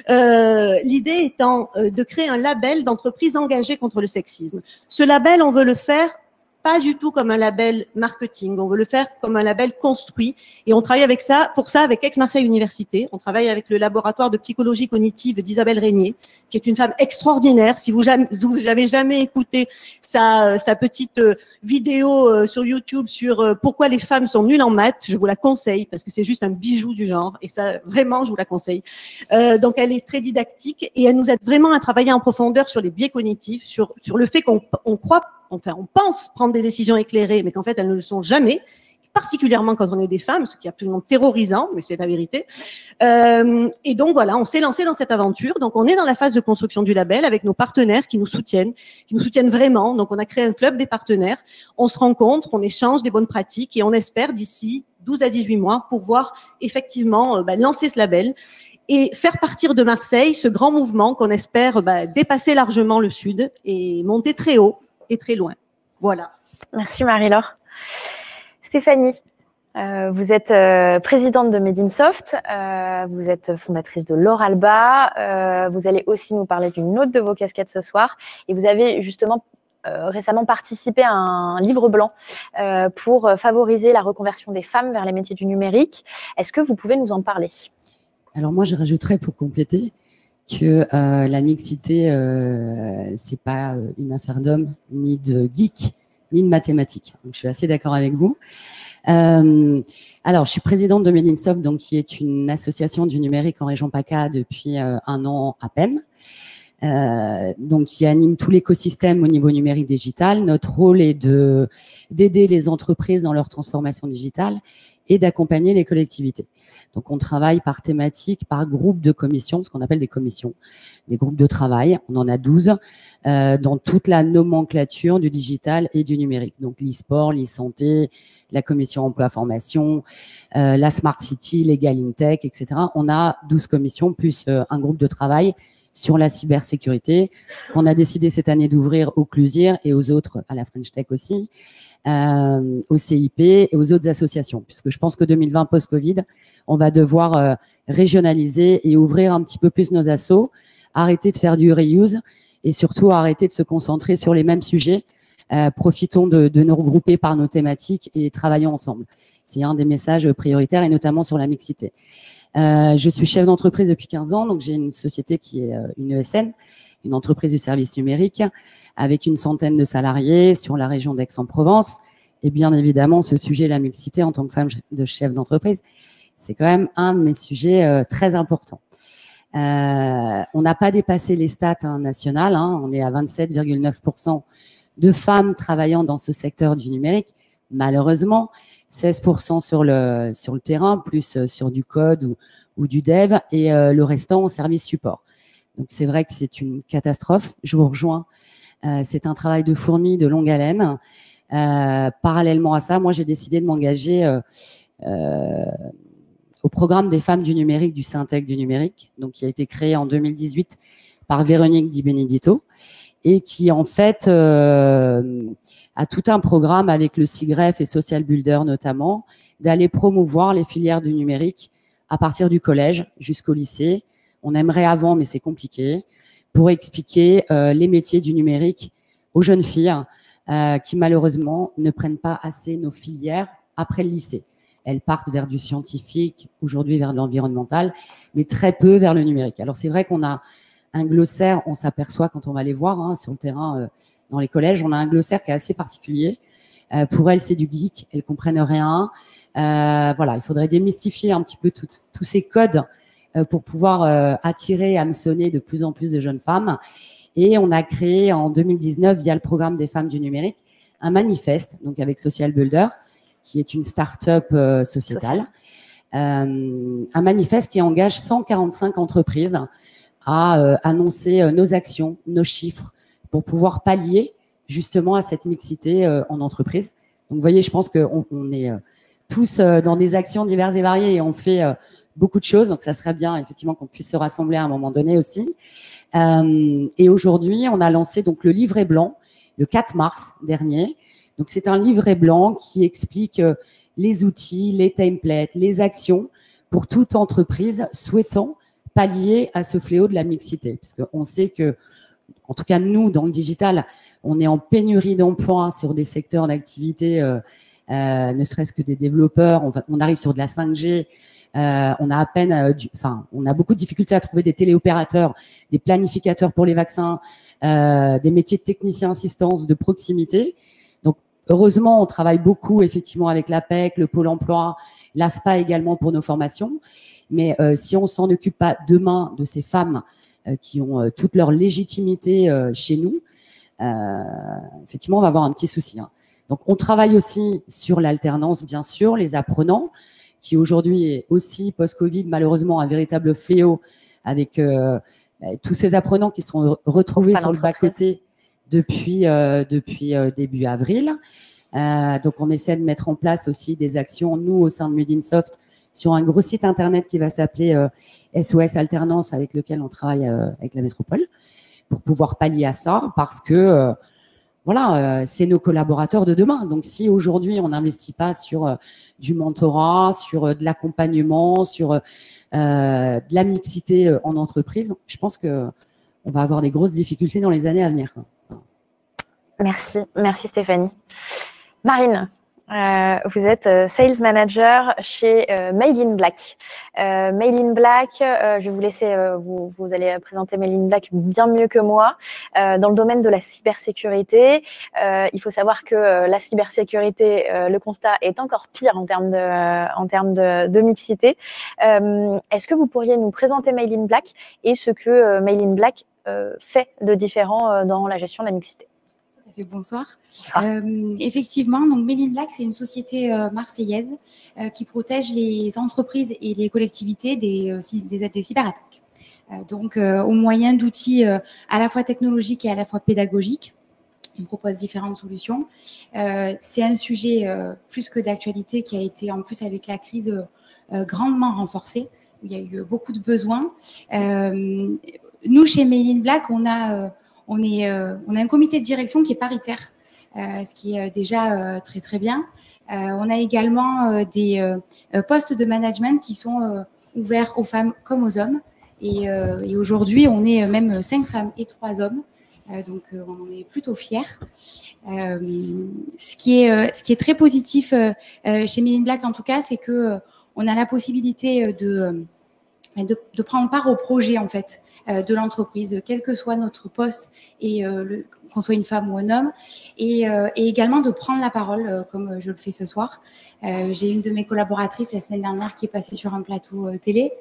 [SPEAKER 11] L'idée étant de créer un label d'entreprise engagée contre le sexisme. Ce label, on veut le faire pas du tout comme un label marketing, on veut le faire comme un label construit et on travaille pour ça avec Aix-Marseille Université. On travaille avec le laboratoire de psychologie cognitive d'Isabelle Régnier, qui est une femme extraordinaire. Si vous n'avez jamais écouté sa petite vidéo sur YouTube sur pourquoi les femmes sont nulles en maths, je vous la conseille parce que c'est juste un bijou du genre et ça, vraiment, je vous la conseille. Donc, elle est très didactique et elle nous aide vraiment à travailler en profondeur sur les biais cognitifs, sur le fait qu'on croit, enfin, on pense prendre des décisions éclairées, mais qu'en fait, elles ne le sont jamais, particulièrement quand on est des femmes, ce qui est absolument terrorisant, mais c'est la vérité. Et donc, voilà, on s'est lancé dans cette aventure. Donc, on est dans la phase de construction du label avec nos partenaires qui nous soutiennent vraiment. Donc, on a créé un club des partenaires. On se rencontre, on échange des bonnes pratiques et on espère d'ici 12 à 18 mois pouvoir effectivement lancer ce label et faire partir de Marseille ce grand mouvement qu'on espère dépasser largement le Sud et monter très haut et très loin. Voilà.
[SPEAKER 1] Merci Marie-Laure. Stéphanie, vous êtes présidente de Medinsoft, vous êtes fondatrice de l'Oralba, vous allez aussi nous parler d'une autre de vos casquettes ce soir et vous avez justement récemment participé à un livre blanc pour favoriser la reconversion des femmes vers les métiers du numérique. Est-ce que vous pouvez nous en parler ?
[SPEAKER 12] Alors moi, je rajouterais pour compléter que la mixité, c'est pas une affaire d'hommes, ni de geeks, ni de mathématiques. Donc, je suis assez d'accord avec vous. Alors, je suis présidente de Medinsoft, donc qui est une association du numérique en région PACA depuis 1 an à peine. donc qui anime tout l'écosystème au niveau numérique digital. Notre rôle est d'aider les entreprises dans leur transformation digitale et d'accompagner les collectivités. Donc on travaille par thématique, par groupe de commissions, ce qu'on appelle des commissions, des groupes de travail. On en a 12 dans toute la nomenclature du digital et du numérique. Donc l'e-sport, l'e-santé, la commission emploi-formation, la Smart City, Legal InTech, etc. On a 12 commissions plus un groupe de travail sur la cybersécurité qu'on a décidé cette année d'ouvrir au Clusir et aux autres, à la French Tech aussi, au CIP et aux autres associations, puisque je pense que 2020 post-Covid, on va devoir régionaliser et ouvrir un petit peu plus nos assos, arrêter de faire du reuse et surtout arrêter de se concentrer sur les mêmes sujets. Profitons de nous regrouper par nos thématiques et travaillons ensemble. C'est un des messages prioritaires et notamment sur la mixité. Je suis chef d'entreprise depuis 15 ans, donc j'ai une société qui est une ESN, une entreprise du service numérique, avec une centaine de salariés sur la région d'Aix-en-Provence. Et bien évidemment, ce sujet, la mixité en tant que femme de chef d'entreprise, c'est quand même un de mes sujets très importants. On n'a pas dépassé les stats nationales, on est à 27,9% de femmes travaillant dans ce secteur du numérique. Malheureusement, 16% sur le terrain, plus sur du code ou du dev, et le restant en service support. Donc c'est vrai que c'est une catastrophe. Je vous rejoins. C'est un travail de fourmi, de longue haleine. Parallèlement à ça, moi j'ai décidé de m'engager au programme des femmes du numérique, du Syntec du numérique, donc qui a été créé en 2018 par Véronique Di Benedetto, et qui en fait a tout un programme avec le SIGREF et Social Builder notamment, d'aller promouvoir les filières du numérique à partir du collège jusqu'au lycée. On aimerait avant, mais c'est compliqué, pour expliquer les métiers du numérique aux jeunes filles qui malheureusement ne prennent pas assez nos filières après le lycée. Elles partent vers du scientifique, aujourd'hui vers de l'environnemental, mais très peu vers le numérique. Alors c'est vrai qu'on a un glossaire, on s'aperçoit quand on va les voir sur le terrain dans les collèges, on a un glossaire qui est assez particulier. Pour elles, c'est du geek, elles comprennent rien. Voilà, il faudrait démystifier un petit peu tous ces codes pour pouvoir attirer, hameçonner de plus en plus de jeunes femmes. Et on a créé en 2019, via le programme des femmes du numérique, un manifeste, donc avec Social Builder, qui est une start-up sociétale, un manifeste qui engage 145 entreprises à annoncer nos actions, nos chiffres, pour pouvoir pallier justement à cette mixité en entreprise. Donc vous voyez, je pense qu'on est tous dans des actions diverses et variées et on fait beaucoup de choses, donc ça serait bien effectivement qu'on puisse se rassembler à un moment donné aussi. Et aujourd'hui, on a lancé donc le livret blanc le 4 mars dernier. Donc c'est un livret blanc qui explique les outils, les templates, les actions pour toute entreprise souhaitant pallier à ce fléau de la mixité, parce qu'on sait que, en tout cas nous dans le digital, on est en pénurie d'emplois sur des secteurs d'activité, ne serait-ce que des développeurs. On arrive sur de la 5G. On a à peine, on a beaucoup de difficultés à trouver des téléopérateurs, des planificateurs pour les vaccins, des métiers de technicien assistance de proximité. Donc, heureusement, on travaille beaucoup effectivement avec l'APEC, le Pôle emploi, l'AFPA également pour nos formations. Mais si on s'en occupe pas demain de ces femmes qui ont toute leur légitimité chez nous, effectivement, on va avoir un petit souci. Donc, on travaille aussi sur l'alternance, bien sûr, les apprenants, qui aujourd'hui est aussi, post-Covid, malheureusement, un véritable fléau avec tous ces apprenants qui seront retrouvés sur le bas-côté depuis début avril. Donc, on essaie de mettre en place aussi des actions, nous, au sein de Medinsoft, sur un gros site internet qui va s'appeler SOS Alternance, avec lequel on travaille avec la métropole, pour pouvoir pallier à ça, parce que voilà, c'est nos collaborateurs de demain. Donc, si aujourd'hui on n'investit pas sur du mentorat, sur de l'accompagnement, sur de la mixité en entreprise, je pense que on va avoir des grosses difficultés dans les années à venir.
[SPEAKER 1] Merci Stéphanie. Marine, vous êtes Sales Manager chez Mail in Black. Mail in Black, je vais vous laisser, vous allez présenter Mail in Black bien mieux que moi. Dans le domaine de la cybersécurité, il faut savoir que la cybersécurité, le constat est encore pire en termes de mixité. Est-ce que vous pourriez nous présenter Mail in Black et ce que Mail in Black fait de différent dans la gestion de la mixité.
[SPEAKER 13] Bonsoir. Effectivement, donc Men in Black, c'est une société marseillaise qui protège les entreprises et les collectivités des cyberattaques. Donc, au moyen d'outils à la fois technologiques et à la fois pédagogiques, on propose différentes solutions. C'est un sujet plus que d'actualité qui a été, en plus avec la crise, grandement renforcé, où il y a eu beaucoup de besoins. Nous, chez Men in Black, on a un comité de direction qui est paritaire, ce qui est déjà très très bien. On a également des postes de management qui sont ouverts aux femmes comme aux hommes. Et aujourd'hui, on est même 5 femmes et 3 hommes. Donc, on en est plutôt fiers. Ce qui est très positif chez Men in Black, en tout cas, c'est que on a la possibilité de prendre part au projet, en fait, de l'entreprise, quel que soit notre poste, et qu'on soit une femme ou un homme, et également de prendre la parole, comme je le fais ce soir. J'ai une de mes collaboratrices la semaine dernière qui est passée sur un plateau télé.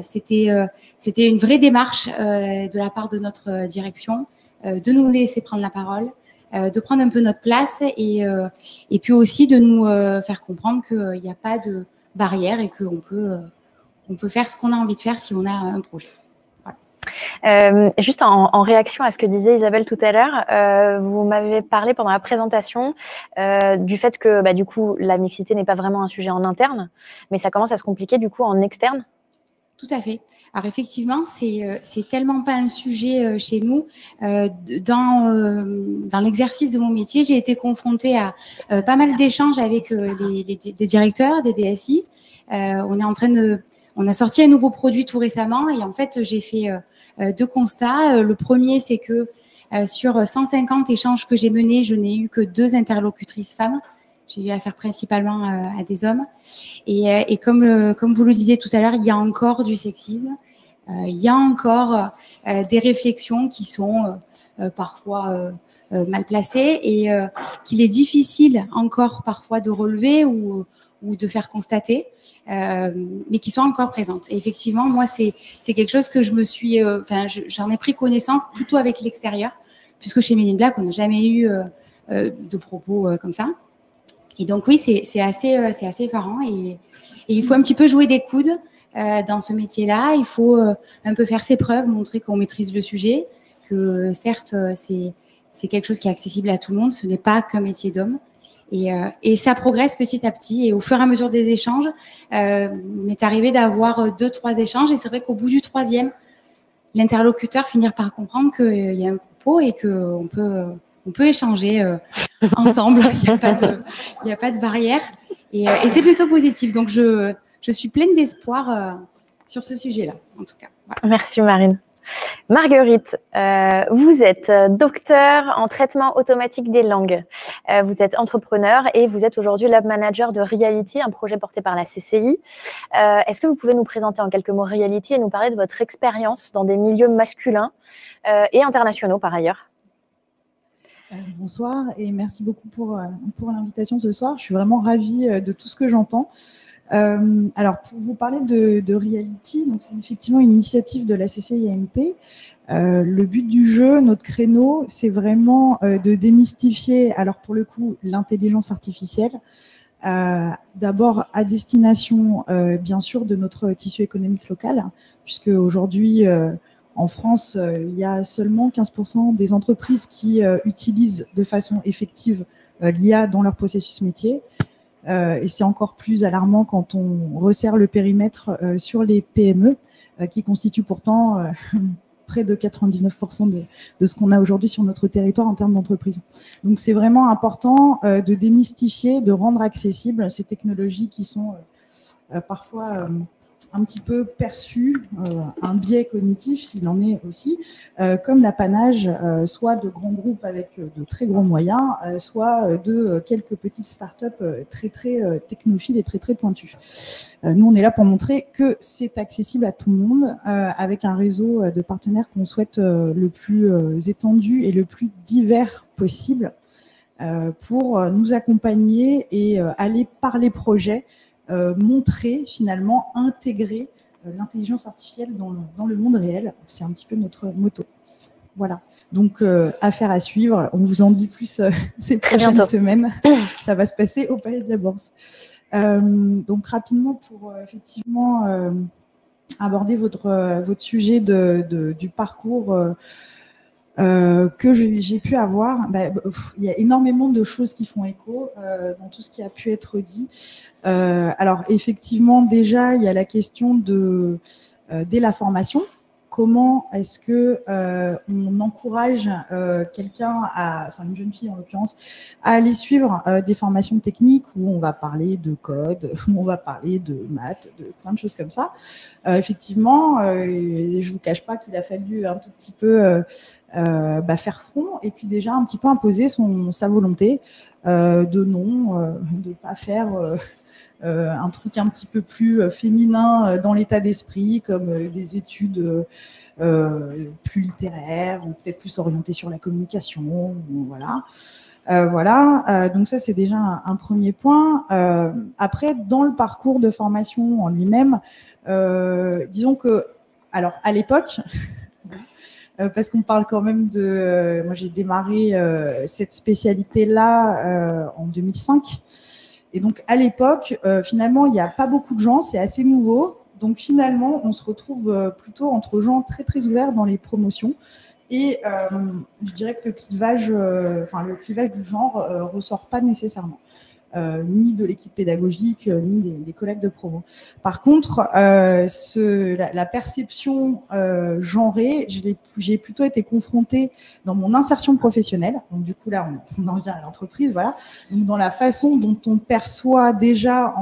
[SPEAKER 13] C'était une vraie démarche de la part de notre direction, de nous laisser prendre la parole, de prendre un peu notre place, et puis aussi de nous faire comprendre qu'il n'y a pas de barrière et qu'on peut faire ce qu'on a envie de faire si on a un projet.
[SPEAKER 1] Juste en réaction à ce que disait Isabelle tout à l'heure, vous m'avez parlé pendant la présentation du fait que du coup la mixité n'est pas vraiment un sujet en interne, mais ça commence à se compliquer du coup en externe.
[SPEAKER 13] Tout à fait. Alors effectivement, c'est tellement pas un sujet chez nous. Dans l'exercice de mon métier, j'ai été confrontée à pas mal d'échanges avec des directeurs, des DSI. On a sorti un nouveau produit tout récemment, et en fait, j'ai fait 2 constats. Le premier, c'est que sur 150 échanges que j'ai menés, je n'ai eu que 2 interlocutrices femmes. J'ai eu affaire principalement à des hommes. Et comme vous le disiez tout à l'heure, il y a encore du sexisme. Il y a encore des réflexions qui sont parfois mal placées, et qu'il est difficile encore parfois de relever ou de faire constater, mais qui sont encore présentes. Et effectivement, moi, c'est quelque chose que j'en ai pris connaissance plutôt avec l'extérieur, puisque chez Men in Black, on n'a jamais eu de propos comme ça. Et donc oui, c'est assez effarant, et il faut un petit peu jouer des coudes dans ce métier-là. Il faut un peu faire ses preuves, montrer qu'on maîtrise le sujet, que certes, c'est quelque chose qui est accessible à tout le monde, ce n'est pas qu'un métier d'homme. Et ça progresse petit à petit, et au fur et à mesure des échanges, m'est arrivé d'avoir 2-3 échanges, et c'est vrai qu'au bout du 3e, l'interlocuteur finir par comprendre qu'il y a un propos et qu'on peut échanger ensemble. Il n'y a pas de barrière, et c'est plutôt positif. Donc je suis pleine d'espoir sur ce sujet-là, en tout cas. Voilà.
[SPEAKER 1] Merci Marine. Marguerite, vous êtes docteur en traitement automatique des langues, vous êtes entrepreneur et vous êtes aujourd'hui lab manager de Reality, un projet porté par la CCI. Est-ce que vous pouvez nous présenter en quelques mots Reality et nous parler de votre expérience dans des milieux masculins et internationaux par ailleurs?
[SPEAKER 14] Bonsoir et merci beaucoup pour l'invitation ce soir. Je suis vraiment ravie de tout ce que j'entends. Alors, pour vous parler de Reality, donc c'est effectivement une initiative de la CCIMP. Le but du jeu, notre créneau, c'est vraiment de démystifier, alors pour le coup, l'intelligence artificielle, d'abord à destination, bien sûr, de notre tissu économique local, puisque aujourd'hui, en France, il y a seulement 15% des entreprises qui utilisent de façon effective l'IA dans leur processus métier. Et c'est encore plus alarmant quand on resserre le périmètre sur les PME, qui constituent pourtant près de 99% de ce qu'on a aujourd'hui sur notre territoire en termes d'entreprise. Donc c'est vraiment important de démystifier, de rendre accessibles ces technologies qui sont parfois un petit peu perçues, un biais cognitif s'il en est aussi, comme l'apanage soit de grands groupes avec de très gros moyens, soit de quelques petites startups très technophiles et très pointues. Nous, on est là pour montrer que c'est accessible à tout le monde, avec un réseau de partenaires qu'on souhaite le plus étendu et le plus divers possible, pour nous accompagner et aller par les projets montrer, finalement, intégrer l'intelligence artificielle dans le monde réel. C'est un petit peu notre motto. Voilà. Donc, affaire à suivre. On vous en dit plus ces prochaines semaines. Ça va se passer au Palais de la Bourse. Donc, rapidement, pour effectivement aborder votre sujet du parcours que j'ai pu avoir, il y a énormément de choses qui font écho dans tout ce qui a pu être dit. Alors, effectivement, déjà, il y a la question dès la formation. Comment est-ce que on encourage quelqu'un, enfin une jeune fille en l'occurrence, à aller suivre des formations techniques où on va parler de code, où on va parler de maths, de plein de choses comme ça. Effectivement, je vous cache pas qu'il a fallu un tout petit peu faire front et puis déjà un petit peu imposer sa volonté de non, de pas faire un truc un petit peu plus féminin dans l'état d'esprit, comme des études plus littéraires ou peut-être plus orientées sur la communication. Ou voilà. Donc ça, c'est déjà un premier point. Après, dans le parcours de formation en lui-même, disons que, alors à l'époque, parce qu'on parle quand même de... moi, j'ai démarré cette spécialité-là en 2005. Et donc, à l'époque, finalement, il n'y a pas beaucoup de gens, c'est assez nouveau. Donc, finalement, on se retrouve plutôt entre gens très, très ouverts dans les promotions. Et je dirais que le clivage du genre ressort pas nécessairement. Ni de l'équipe pédagogique, ni des collègues de promo. Par contre, la perception genrée, j'ai plutôt été confrontée dans mon insertion professionnelle. Donc du coup là, on en vient à l'entreprise, voilà. Donc dans la façon dont on perçoit déjà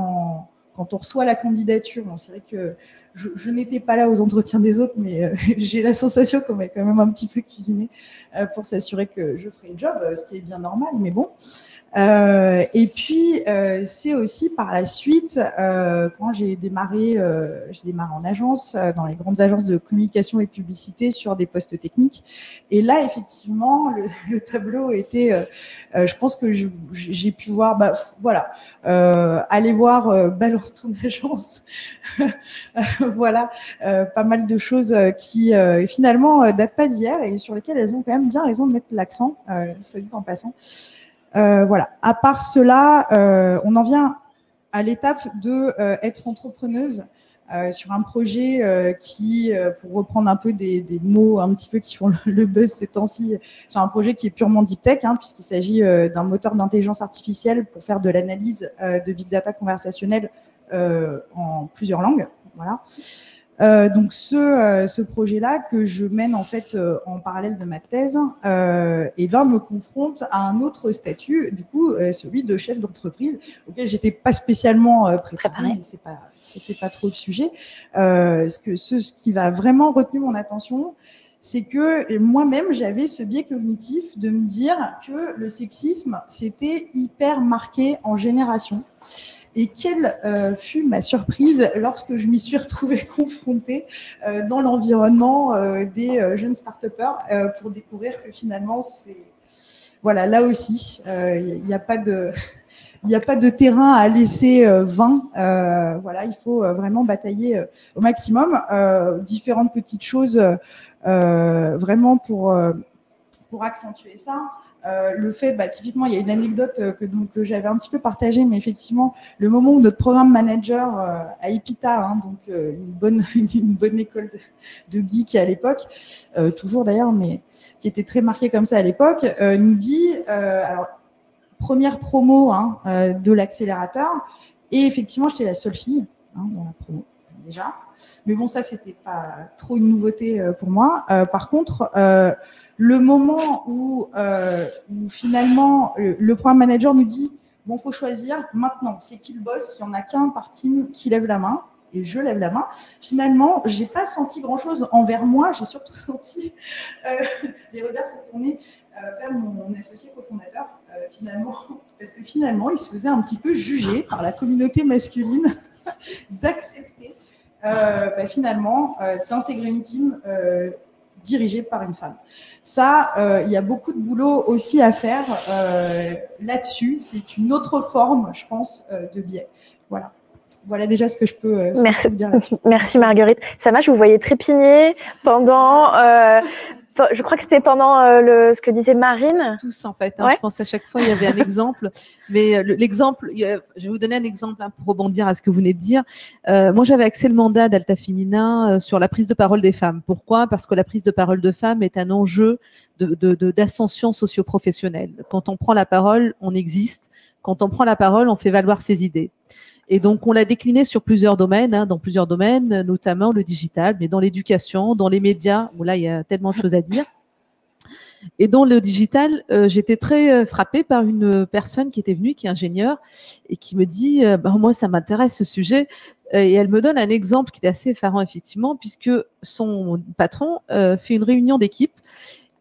[SPEAKER 14] quand on reçoit la candidature. Bon, c'est vrai que je n'étais pas là aux entretiens des autres, mais j'ai la sensation qu'on m'a quand même un petit peu cuisiné pour s'assurer que je ferais le job, ce qui est bien normal, mais bon. Et puis c'est aussi par la suite quand j'ai démarré en agence, dans les grandes agences de communication et de publicité sur des postes techniques. Et là effectivement le tableau était, je pense que j'ai pu voir, aller voir balance ton agence, voilà, pas mal de choses qui finalement datent pas d'hier et sur lesquelles elles ont quand même bien raison de mettre l'accent, soit dit en passant. Voilà. À part cela, on en vient à l'étape de être entrepreneuse sur un projet qui, pour reprendre un peu des mots un petit peu qui font le buzz ces temps-ci, sur un projet qui est purement deep tech, puisqu'il s'agit d'un moteur d'intelligence artificielle pour faire de l'analyse de big data conversationnel en plusieurs langues. Voilà. Donc ce projet-là que je mène en fait en parallèle de ma thèse, me confronte à un autre statut, du coup celui de chef d'entreprise, auquel j'étais pas spécialement préparée, mais c'était pas trop le sujet. Ce qui va vraiment retenir mon attention, c'est que moi-même j'avais ce biais cognitif de me dire que le sexisme c'était hyper marqué en génération. Et quelle fut ma surprise lorsque je m'y suis retrouvée confrontée dans l'environnement des jeunes start-upers pour découvrir que finalement, voilà, là aussi, il n'y a pas de terrain à laisser vain. Voilà, il faut vraiment batailler au maximum. Différentes petites choses vraiment pour accentuer ça. Le fait, typiquement, il y a une anecdote que j'avais un petit peu partagée, mais effectivement, le moment où notre programme manager à Epita, donc une bonne école de geek à l'époque, toujours d'ailleurs, mais qui était très marquée comme ça à l'époque, nous dit, alors première promo de l'accélérateur, et effectivement, j'étais la seule fille dans la promo déjà. Mais bon, ça, c'était pas trop une nouveauté pour moi. Par contre, le moment où finalement le programme manager nous dit bon, faut choisir maintenant, c'est qui le boss, il y en a qu'un par team qui lève la main, et je lève la main. Finalement, j'ai pas senti grand-chose envers moi, j'ai surtout senti les regards se tourner vers mon associé cofondateur, finalement, parce que finalement, il se faisait un petit peu juger par la communauté masculine d'accepter finalement d'intégrer une team dirigée par une femme. Ça, il y a beaucoup de boulot aussi à faire là-dessus. C'est une autre forme, je pense, de biais. Voilà. Voilà déjà ce que je peux
[SPEAKER 1] Merci.
[SPEAKER 14] dire là-dessus.
[SPEAKER 1] Merci Marguerite. Sama, je vous voyais trépigner pendant Je crois que c'était pendant ce que disait Marine.
[SPEAKER 9] Tous, en fait. Je pense qu'à chaque fois, il y avait un exemple. Mais l'exemple, je vais vous donner un exemple pour rebondir à ce que vous venez de dire. Moi, j'avais axé le mandat d'Alta Femina sur la prise de parole des femmes. Pourquoi? Parce que la prise de parole de femmes est un enjeu d'ascension socio-professionnelle. Quand on prend la parole, on existe. Quand on prend la parole, on fait valoir ses idées. Et donc, on l'a décliné sur plusieurs domaines, dans plusieurs domaines, notamment le digital, mais dans l'éducation, dans les médias, où là, il y a tellement de choses à dire. Et dans le digital, j'étais très frappée par une personne qui était venue, qui est ingénieure, et qui me dit moi, ça m'intéresse ce sujet. Et elle me donne un exemple qui était assez effarant, effectivement, puisque son patron fait une réunion d'équipe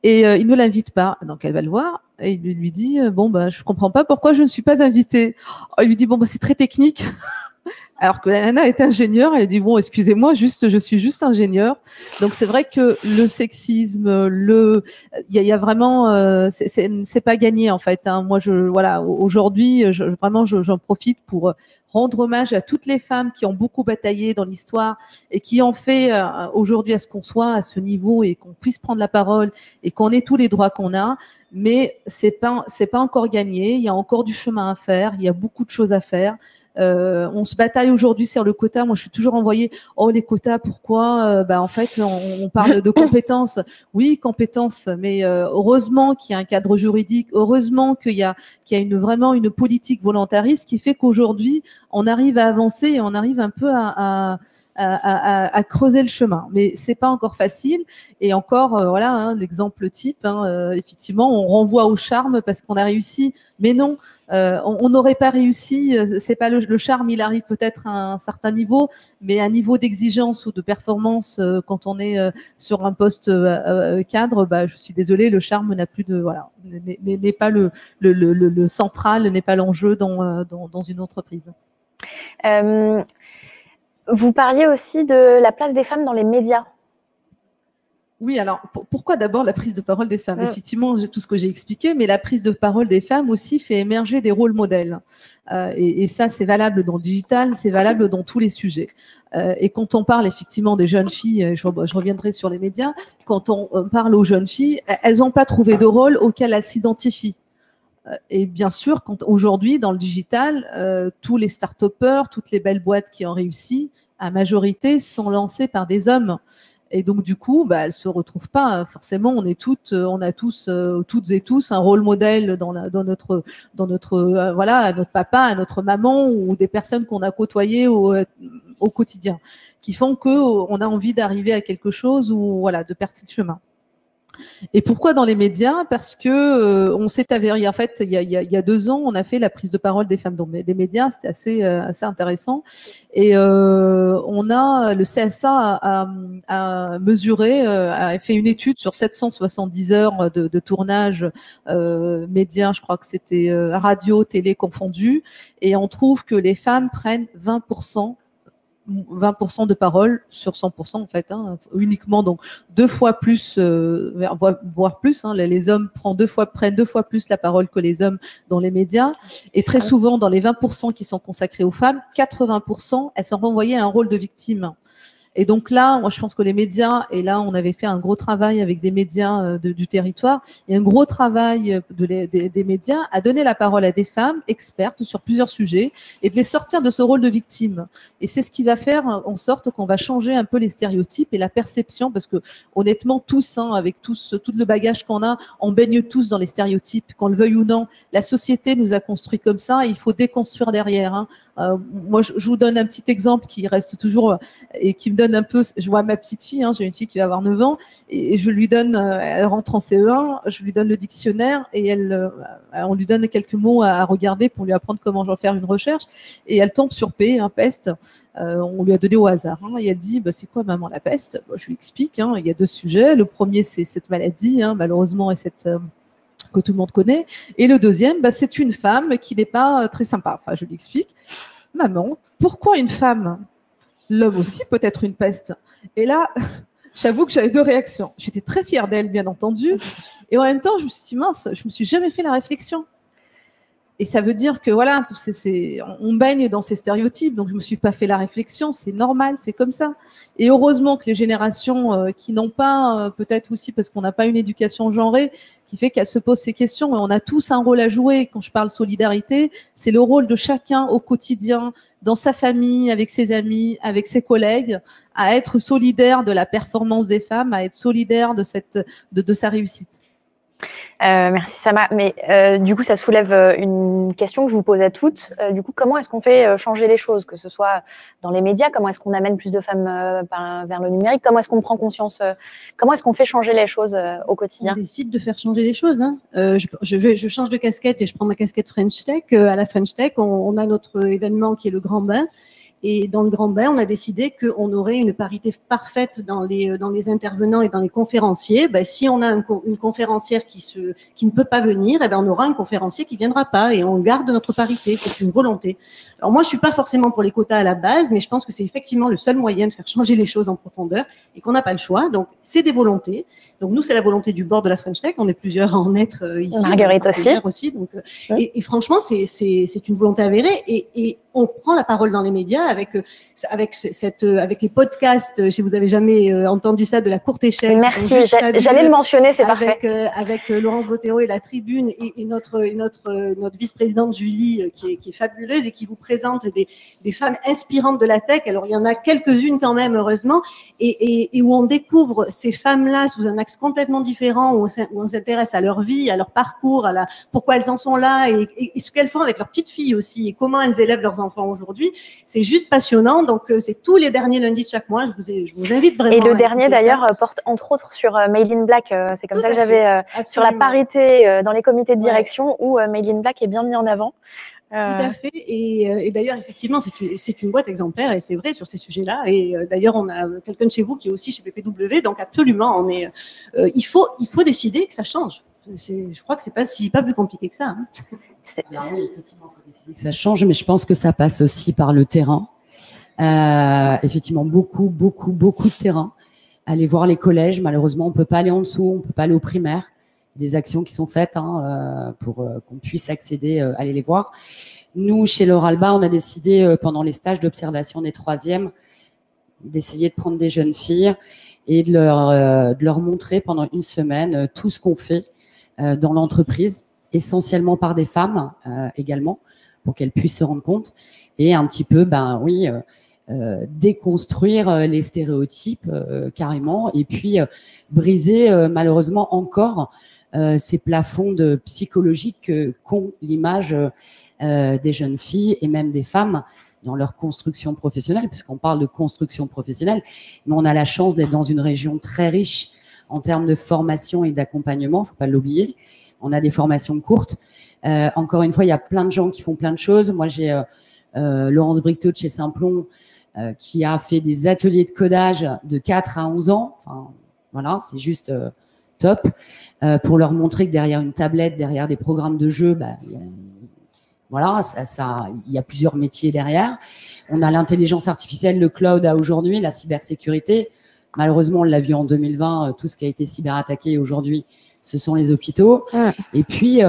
[SPEAKER 9] et il ne l'invite pas. Donc, elle va le voir. Et il lui dit je comprends pas pourquoi je ne suis pas invitée. Il lui dit c'est très technique. Alors que la nana est ingénieure, elle dit excusez-moi, je suis juste ingénieure. Donc c'est vrai que le sexisme, il y a vraiment c'est pas gagné en fait. Moi aujourd'hui j'en profite pour rendre hommage à toutes les femmes qui ont beaucoup bataillé dans l'histoire et qui ont fait aujourd'hui à ce qu'on soit à ce niveau et qu'on puisse prendre la parole et qu'on ait tous les droits qu'on a. Mais c'est pas encore gagné. Il y a encore du chemin à faire. Il y a beaucoup de choses à faire. On se bataille aujourd'hui sur le quota. Moi, je suis toujours envoyée les quotas, pourquoi en fait, on parle de compétences. Oui, compétences, mais heureusement qu'il y a un cadre juridique, heureusement qu'il y a vraiment une politique volontariste qui fait qu'aujourd'hui, on arrive à avancer et on arrive un peu à creuser le chemin. Mais c'est pas encore facile. Et encore, l'exemple type, effectivement, on renvoie au charme parce qu'on a réussi, mais non. On n'aurait pas réussi. C'est pas le charme, il arrive peut-être à un certain niveau, mais un niveau d'exigence ou de performance quand on est sur un poste cadre, je suis désolée, le charme n'a plus de n'est pas le central, n'est pas l'enjeu dans une entreprise.
[SPEAKER 1] Vous parliez aussi de la place des femmes dans les médias.
[SPEAKER 9] Oui, alors pourquoi d'abord la prise de parole des femmes? Effectivement, tout ce que j'ai expliqué, mais la prise de parole des femmes aussi fait émerger des rôles modèles. Et ça, c'est valable dans le digital, c'est valable dans tous les sujets. Et quand on parle effectivement des jeunes filles, je reviendrai sur les médias, quand on parle aux jeunes filles, elles n'ont pas trouvé de rôle auquel elles s'identifient. Et bien sûr, aujourd'hui, dans le digital, tous les start-upers, toutes les belles boîtes qui ont réussi, à majorité, sont lancées par des hommes. Et donc, du coup, elles se retrouvent pas. Forcément, on a tous, toutes et tous, un rôle modèle dans notre à notre papa, à notre maman ou des personnes qu'on a côtoyées au quotidien, qui font qu'on a envie d'arriver à quelque chose ou de percer le chemin. Et pourquoi dans les médias? Parce que on s'est avéré, en fait, il y a 2 ans, on a fait la prise de parole des femmes dans des médias, c'était assez intéressant. Et le CSA a mesuré, a fait une étude sur 770 heures de tournage médias, je crois que c'était radio, télé confondues, et on trouve que les femmes prennent 20% de parole sur 100% en fait, uniquement, donc 2 fois plus, voire plus. Les hommes prennent 2 fois plus la parole que les hommes dans les médias. Et très souvent, dans les 20% qui sont consacrés aux femmes, 80%, elles sont renvoyées à un rôle de victime. Et donc là, moi, je pense que les médias, et là, on avait fait un gros travail avec des médias du territoire, et un gros travail des médias à donner la parole à des femmes expertes sur plusieurs sujets et de les sortir de ce rôle de victime. Et c'est ce qui va faire en sorte qu'on va changer un peu les stéréotypes et la perception, parce que honnêtement, tous, avec tout le bagage qu'on a, on baigne tous dans les stéréotypes, qu'on le veuille ou non. La société nous a construit comme ça, et il faut déconstruire derrière. Moi, je vous donne un petit exemple qui reste toujours et qui me donne un peu. Je vois ma petite fille, j'ai une fille qui va avoir 9 ans, et je lui donne, elle rentre en CE1, je lui donne le dictionnaire et on lui donne quelques mots à regarder pour lui apprendre comment faire une recherche, et elle tombe sur peste. On lui a donné au hasard, et elle dit c'est quoi maman la peste? Je lui explique, il y a 2 sujets. Le premier, c'est cette maladie, malheureusement, et que tout le monde connaît. Et le deuxième, c'est une femme qui n'est pas très sympa. Enfin, je lui explique. Maman, pourquoi une femme? L'homme aussi peut être une peste. Et là, j'avoue que j'avais 2 réactions. J'étais très fière d'elle, bien entendu. Et en même temps, je me suis dit, mince, je me suis jamais fait la réflexion. Et ça veut dire que voilà, on baigne dans ces stéréotypes. Donc je me suis pas fait la réflexion, c'est normal, c'est comme ça. Et heureusement que les générations qui n'ont pas, peut-être aussi parce qu'on n'a pas une éducation genrée, qui fait qu'elles se posent ces questions. Et on a tous un rôle à jouer. Quand je parle solidarité, c'est le rôle de chacun au quotidien, dans sa famille, avec ses amis, avec ses collègues, à être solidaire de la performance des femmes, à être solidaire de sa réussite.
[SPEAKER 1] Merci Sama. Mais du coup, ça soulève une question que je vous pose à toutes. Du coup, comment est-ce qu'on fait changer les choses, que ce soit dans les médias, comment est-ce qu'on amène plus de femmes vers le numérique, comment est-ce qu'on prend conscience, comment est-ce qu'on fait changer les choses au quotidien?
[SPEAKER 11] On décide de faire changer les choses. Hein. Je change de casquette et je prends ma casquette French Tech. À la French Tech, on a notre événement qui est le Grand Bain. Et dans le Grand Bain, on a décidé qu'on aurait une parité parfaite dans les intervenants et dans les conférenciers. Ben, si on a une conférencière qui ne peut pas venir, eh ben, on aura un conférencier qui viendra pas et on garde notre parité. C'est une volonté. Alors moi, je suis pas forcément pour les quotas à la base, mais je pense que c'est effectivement le seul moyen de faire changer les choses en profondeur et qu'on n'a pas le choix. Donc, c'est des volontés. Donc, nous, c'est la volonté du board de la French Tech. On est plusieurs à en être ici.
[SPEAKER 1] Marguerite aussi.
[SPEAKER 11] Donc, et franchement, c'est une volonté avérée et on prend la parole dans les médias avec les podcasts. Si vous avez jamais entendu ça, de la courte échelle.
[SPEAKER 1] Merci, j'allais le mentionner, c'est parfait.
[SPEAKER 11] Avec Laurence Bottero et la Tribune et notre vice-présidente Julie qui est fabuleuse et qui vous présente des femmes inspirantes de la tech. Alors il y en a quelques-unes quand même, heureusement, et où on découvre ces femmes-là sous un axe complètement différent, où on s'intéresse à leur vie, à leur parcours, pourquoi elles en sont là et ce qu'elles font avec leurs petites filles aussi et comment elles élèvent leurs enfants aujourd'hui. C'est juste passionnant. Donc c'est tous les derniers lundis de chaque mois. Je vous invite vraiment.
[SPEAKER 1] Et le dernier d'ailleurs porte entre autres sur Made in Black. C'est comme ça que j'avais sur la parité dans les comités de direction où Made in Black est bien mis en avant.
[SPEAKER 11] Tout à fait. Et d'ailleurs, effectivement, c'est une boîte exemplaire et c'est vrai sur ces sujets-là. Et d'ailleurs, on a quelqu'un de chez vous qui est aussi chez PPW. Donc absolument, il faut décider que ça change. Je crois que c'est pas plus compliqué que ça. Hein.
[SPEAKER 12] Alors oui, effectivement, il faut décider que ça change, mais je pense que ça passe aussi par le terrain. Effectivement, beaucoup de terrain. Aller voir les collèges, malheureusement, on peut pas aller en dessous, on peut pas aller aux primaires. Des actions qui sont faites pour qu'on puisse accéder, aller les voir. Nous, chez Laure Alba, on a décidé pendant les stages d'observation des troisièmes d'essayer de prendre des jeunes filles et de leur montrer pendant une semaine tout ce qu'on fait dans l'entreprise, essentiellement par des femmes également, pour qu'elles puissent se rendre compte et un petit peu, déconstruire les stéréotypes carrément et puis briser malheureusement encore ces plafonds psychologiques qu'ont l'image des jeunes filles et même des femmes dans leur construction professionnelle, puisqu'on parle de construction professionnelle, mais on a la chance d'être dans une région très riche en termes de formation et d'accompagnement, faut pas l'oublier. On a des formations courtes. Encore une fois, il y a plein de gens qui font plein de choses. Moi, j'ai Laurence Bricteau de chez Simplon qui a fait des ateliers de codage de 4 à 11 ans. Enfin, voilà, c'est juste top pour leur montrer que derrière une tablette, derrière des programmes de jeu, voilà, il y a plusieurs métiers derrière. On a l'intelligence artificielle, le cloud à aujourd'hui, la cybersécurité. Malheureusement, on l'a vu en 2020, tout ce qui a été cyberattaqué aujourd'hui, ce sont les hôpitaux. Et puis,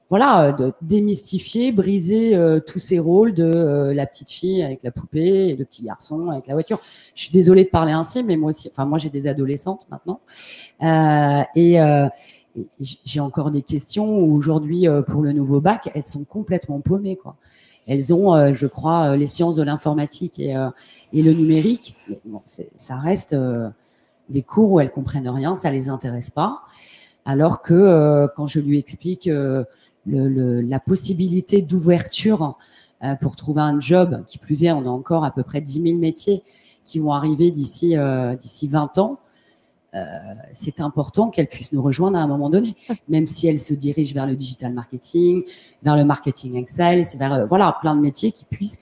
[SPEAKER 12] voilà, de démystifier, briser tous ces rôles de la petite fille avec la poupée et le petit garçon avec la voiture. Je suis désolée de parler ainsi, mais moi aussi, enfin moi j'ai des adolescentes maintenant et j'ai encore des questions où aujourd'hui pour le nouveau bac, elles sont complètement paumées quoi. Elles ont, je crois, les sciences de l'informatique et le numérique. Mais bon, ça reste des cours où elles comprennent rien, ça les intéresse pas. Alors que quand je lui explique la possibilité d'ouverture pour trouver un job, qui plus est, on a encore à peu près 10 000 métiers qui vont arriver d'ici 20 ans. C'est important qu'elle puisse nous rejoindre à un moment donné, même si elle se dirige vers le digital marketing, vers le marketing Excel, c'est vers voilà plein de métiers qui puissent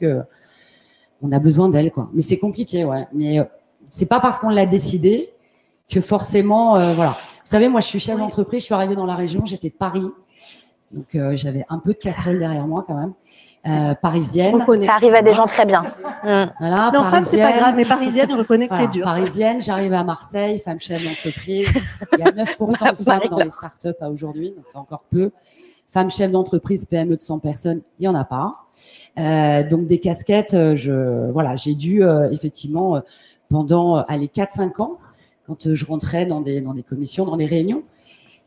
[SPEAKER 12] on a besoin d'elle quoi. Mais c'est compliqué, ouais. Mais c'est pas parce qu'on l'a décidé que forcément voilà. Vous savez, moi je suis chef d'entreprise, je suis arrivée dans la région, j'étais de Paris, donc j'avais un peu de casserole derrière moi quand même. Parisienne.
[SPEAKER 1] Ça arrive à des gens très bien.
[SPEAKER 12] Voilà,
[SPEAKER 11] non, enfin, c'est pas grave, mais parisienne, je reconnais que c'est dur.
[SPEAKER 12] Parisienne, j'arrive à Marseille, femme chef d'entreprise. Il y a 9% de femmes dans les startups à aujourd'hui, donc c'est encore peu. Femme chef d'entreprise PME de 100 personnes, il y en a pas. Donc des casquettes, j'ai dû effectivement pendant 4-5 ans, quand je rentrais dans des commissions, dans des réunions,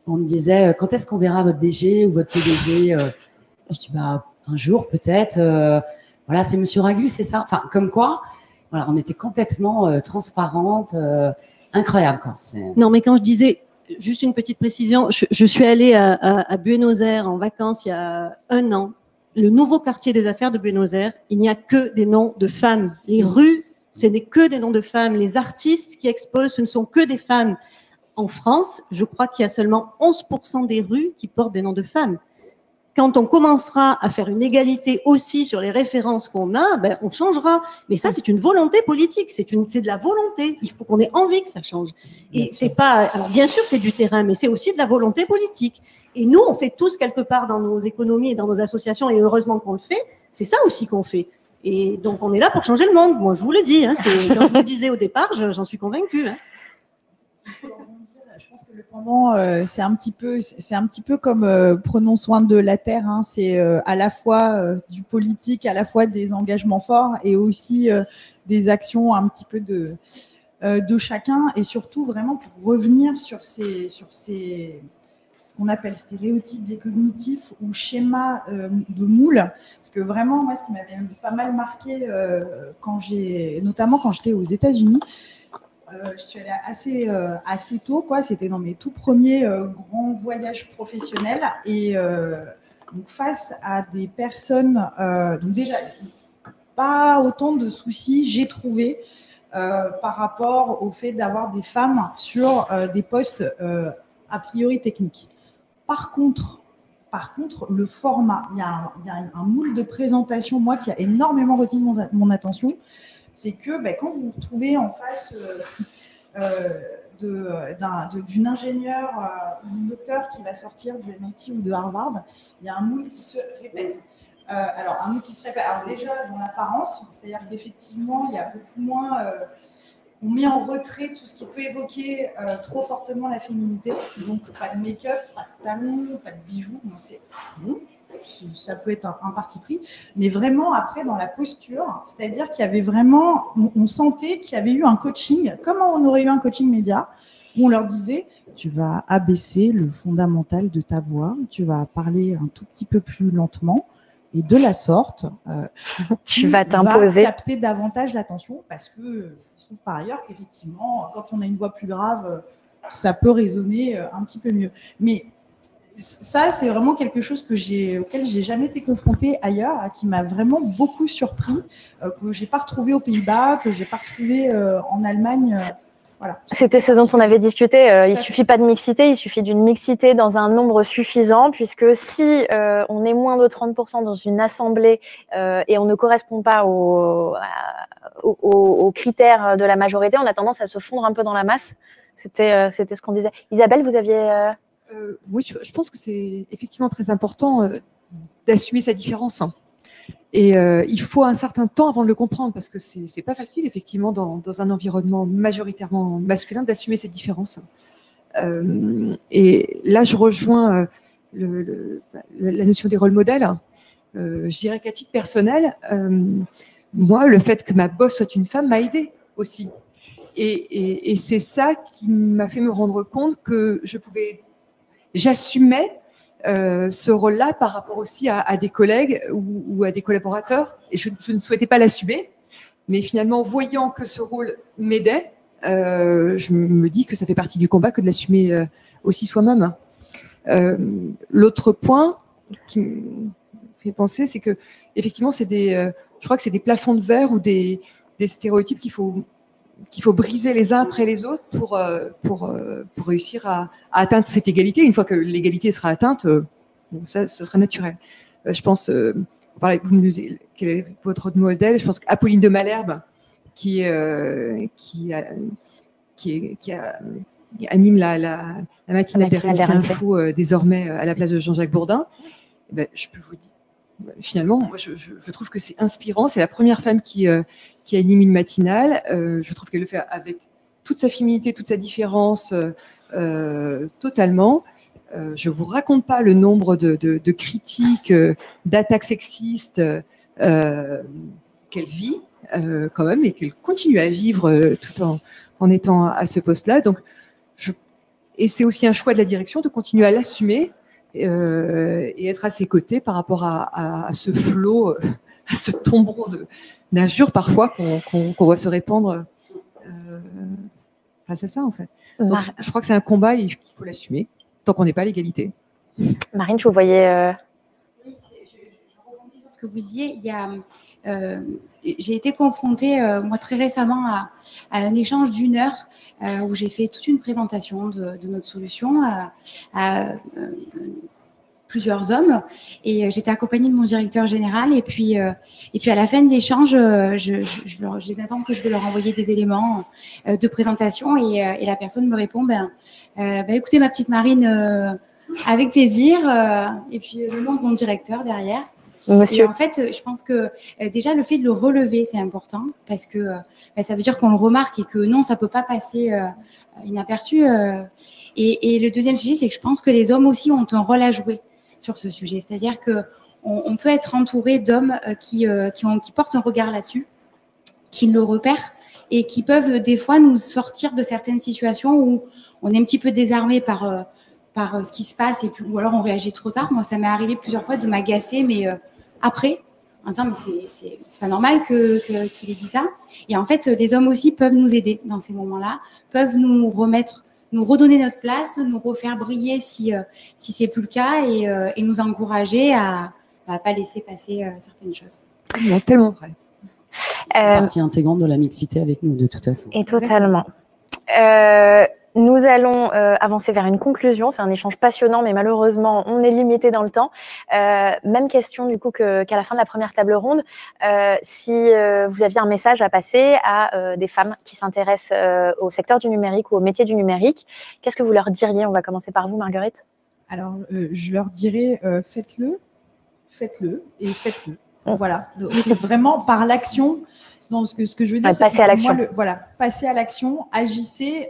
[SPEAKER 12] on me disait quand est-ce qu'on verra votre DG ou votre PDG. Je dis un jour peut-être. Voilà, c'est Monsieur Ragu, c'est ça. Enfin, comme quoi, voilà, on était complètement transparente, incroyable quoi.
[SPEAKER 11] Non, mais quand je disais juste une petite précision, je suis allée à Buenos Aires en vacances il y a 1 an. Le nouveau quartier des affaires de Buenos Aires, il n'y a que des noms de femmes. Les rues, ce n'est que des noms de femmes. Les artistes qui exposent, ce ne sont que des femmes. En France, je crois qu'il y a seulement 11% des rues qui portent des noms de femmes. Quand on commencera à faire une égalité aussi sur les références qu'on a, ben, on changera. Mais ça, c'est une volonté politique. C'est de la volonté. Il faut qu'on ait envie que ça change. Et c'est pas, alors bien sûr, c'est du terrain, mais c'est aussi de la volonté politique. Et nous, on fait tous quelque part dans nos économies et dans nos associations, et heureusement qu'on le fait. C'est ça aussi qu'on fait. Et donc, on est là pour changer le monde. Moi, je vous le dis, hein, quand je vous le disais au départ, j'en suis convaincue, hein.
[SPEAKER 14] Je pense que le pendant, c'est un petit peu comme prenons soin de la terre. Hein, c'est à la fois du politique, à la fois des engagements forts et aussi des actions un petit peu de chacun. Et surtout vraiment pour revenir sur ce qu'on appelle stéréotypes biais cognitifs ou schémas de moule. Parce que vraiment, moi, ce qui m'avait pas mal marqué notamment quand j'étais aux États-Unis. Je suis allée assez tôt, quoi. C'était dans mes tout premiers grands voyages professionnels et donc face à des personnes, donc déjà pas autant de soucis j'ai trouvé par rapport au fait d'avoir des femmes sur des postes a priori techniques. Par contre, le format, il y a un moule de présentation, moi, qui a énormément retenu mon attention. C'est que quand vous vous retrouvez en face d'une ingénieure ou d'une docteure qui va sortir du MIT ou de Harvard, il y a un moule qui se répète. Alors, un moule qui se répète, alors déjà dans l'apparence, c'est-à-dire qu'effectivement, il y a beaucoup moins... on met en retrait tout ce qui peut évoquer trop fortement la féminité. Donc, pas de make-up, pas de talons, pas de bijoux. Donc, c'est bon. Ça peut être un parti pris, mais vraiment après dans la posture, c'est-à-dire qu'il y avait vraiment, on sentait qu'il y avait eu un coaching, comme on aurait eu un coaching média, où on leur disait, tu vas abaisser le fondamental de ta voix, tu vas parler un tout petit peu plus lentement, et de la sorte,
[SPEAKER 1] tu vas t'imposer,
[SPEAKER 14] capter davantage l'attention, parce que je trouve par ailleurs qu'effectivement, quand on a une voix plus grave, ça peut résonner un petit peu mieux. Mais ça, c'est vraiment quelque chose auquel j'ai jamais été confrontée ailleurs, qui m'a vraiment beaucoup surpris, que j'ai pas retrouvé aux Pays-Bas, que j'ai pas retrouvé en Allemagne. Voilà.
[SPEAKER 1] C'était ce dont on avait discuté. Il suffit pas de mixité, il suffit d'une mixité dans un nombre suffisant, puisque si on est moins de 30% dans une assemblée et on ne correspond pas aux critères de la majorité, on a tendance à se fondre un peu dans la masse. C'était ce qu'on disait. Isabelle, vous aviez...
[SPEAKER 10] Oui, je pense que c'est effectivement très important d'assumer sa différence. Et il faut un certain temps avant de le comprendre, parce que c'est pas facile, effectivement, dans un environnement majoritairement masculin, d'assumer cette différence. Et là, je rejoins la notion des rôles modèles. Je dirais qu'à titre personnel, moi, le fait que ma boss soit une femme m'a aidée aussi. Et c'est ça qui m'a fait me rendre compte que j'assumais ce rôle-là par rapport aussi à des collègues ou à des collaborateurs. Et je ne souhaitais pas l'assumer, mais finalement, voyant que ce rôle m'aidait, je me dis que ça fait partie du combat que de l'assumer aussi soi-même. L'autre point qui me fait penser, c'est que effectivement, je crois que c'est des plafonds de verre ou des stéréotypes qu'il faut briser les uns après les autres pour réussir à atteindre cette égalité. Une fois que l'égalité sera atteinte, ça, ce sera naturel. Je pense, vous me disiez quel est votre rôle modèle. Je pense qu'Apolline de Malherbe, qui anime la matinale des Info désormais à la place de Jean-Jacques Bourdin, je peux vous dire, finalement, moi, je trouve que c'est inspirant. C'est la première femme qui anime une matinale. Je trouve qu'elle le fait avec toute sa féminité, toute sa différence, totalement. Je vous raconte pas le nombre de critiques, d'attaques sexistes qu'elle vit quand même et qu'elle continue à vivre tout en étant à ce poste-là. Donc, et c'est aussi un choix de la direction de continuer à l'assumer et être à ses côtés par rapport à ce flot, à ce tombereau d'injures parfois qu'on voit se répandre face à ça en fait. Donc, je crois que c'est un combat et qu'il faut l'assumer tant qu'on n'est pas à l'égalité.
[SPEAKER 1] Marine, je vous voyais.
[SPEAKER 13] Oui, je rebondis sur ce que vous disiez. J'ai été confrontée, moi, très récemment à un échange d'1 heure où j'ai fait toute une présentation de notre solution à plusieurs hommes et j'étais accompagnée de mon directeur général et puis à la fin de l'échange, je les informe que je vais leur envoyer des éléments de présentation et la personne me répond écoutez ma petite Marine, avec plaisir et puis le nom de mon directeur derrière.
[SPEAKER 1] Monsieur.
[SPEAKER 13] Et en fait, je pense que déjà le fait de le relever, c'est important parce que ça veut dire qu'on le remarque et que non, ça peut pas passer inaperçu. Et le deuxième sujet, c'est que je pense que les hommes aussi ont un rôle à jouer sur ce sujet. C'est-à-dire que on peut être entouré d'hommes qui portent un regard là-dessus, qui le repèrent et qui peuvent des fois nous sortir de certaines situations où on est un petit peu désarmé par ce qui se passe ou alors on réagit trop tard. Moi, ça m'est arrivé plusieurs fois de m'agacer, mais après, en disant mais c'est pas normal qu'il ait dit ça. Et en fait, les hommes aussi peuvent nous aider dans ces moments-là, peuvent nous redonner notre place, nous refaire briller si c'est plus le cas et nous encourager à pas laisser passer certaines choses.
[SPEAKER 10] Tellement vrai.
[SPEAKER 12] Partie intégrante de la mixité avec nous de toute façon.
[SPEAKER 1] Et totalement. Nous allons avancer vers une conclusion. C'est un échange passionnant, mais malheureusement, on est limité dans le temps. Même question du coup qu'à la fin de la première table ronde. Si vous aviez un message à passer à des femmes qui s'intéressent au secteur du numérique ou au métier du numérique, qu'est-ce que vous leur diriez? On va commencer par vous, Marguerite.
[SPEAKER 14] Alors, je leur dirais faites-le et faites-le. Voilà. Donc, vraiment par l'action. Non, ce que je veux dire, c'est
[SPEAKER 1] passer à l'action.
[SPEAKER 14] Voilà, passer à l'action, agissez.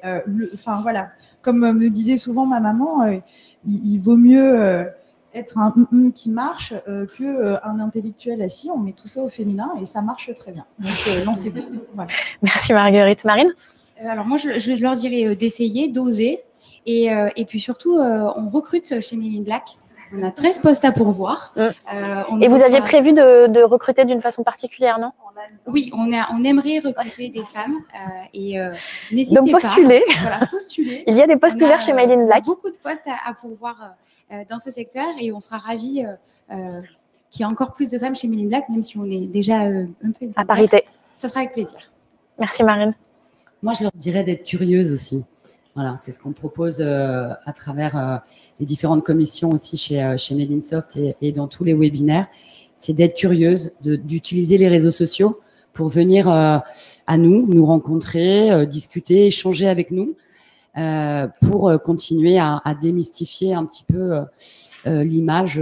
[SPEAKER 14] Voilà, comme me disait souvent ma maman, il vaut mieux être un qui marche qu'un intellectuel assis. On met tout ça au féminin et ça marche très bien. Donc lancez-vous. Voilà.
[SPEAKER 1] Merci Marguerite. Marine?
[SPEAKER 13] Alors moi, je leur dirais d'essayer, d'oser et puis surtout, on recrute chez Men in Black. On a 13 postes à pourvoir.
[SPEAKER 1] Et vous aviez prévu de recruter d'une façon particulière, non?
[SPEAKER 13] Oui, on aimerait recruter des femmes et n'hésitez pas.
[SPEAKER 1] Donc postulez.
[SPEAKER 13] Voilà, postulez.
[SPEAKER 1] Il y a des postulaires chez Men in Black.
[SPEAKER 13] On a beaucoup de postes à pourvoir dans ce secteur et on sera ravis qu'il y ait encore plus de femmes chez Men in Black, même si on est déjà un peu exemplaire.
[SPEAKER 1] À parité.
[SPEAKER 13] Ça sera avec plaisir.
[SPEAKER 1] Merci Marine.
[SPEAKER 12] Moi, je leur dirais d'être curieuse aussi. Voilà, c'est ce qu'on propose à travers les différentes commissions aussi chez Made in Soft et dans tous les webinaires. C'est d'être curieuse, d'utiliser les réseaux sociaux pour venir à nous rencontrer, discuter, échanger avec nous, pour continuer à démystifier un petit peu l'image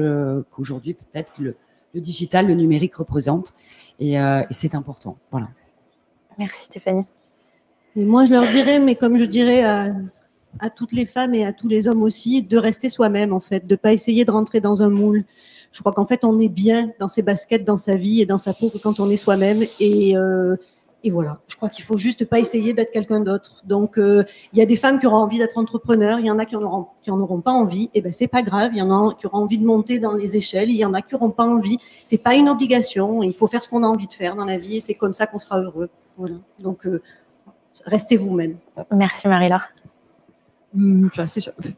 [SPEAKER 12] qu'aujourd'hui peut-être le digital, le numérique représente. Et c'est important. Voilà.
[SPEAKER 1] Merci Stéphanie.
[SPEAKER 11] Et moi, je leur dirais, mais comme je dirais à toutes les femmes et à tous les hommes aussi, de rester soi-même, en fait, de pas essayer de rentrer dans un moule. Je crois qu'en fait, on est bien dans ses baskets, dans sa vie et dans sa peau que quand on est soi-même. Et voilà. Je crois qu'il faut juste pas essayer d'être quelqu'un d'autre. Donc, il y a des femmes qui auront envie d'être entrepreneurs, il y en a qui en auront pas envie. Et ben, c'est pas grave. Il y en a qui auront envie de monter dans les échelles, il y en a qui auront pas envie. C'est pas une obligation. Il faut faire ce qu'on a envie de faire dans la vie et c'est comme ça qu'on sera heureux. Voilà. Donc, restez vous-même.
[SPEAKER 1] Merci Marie-Laure.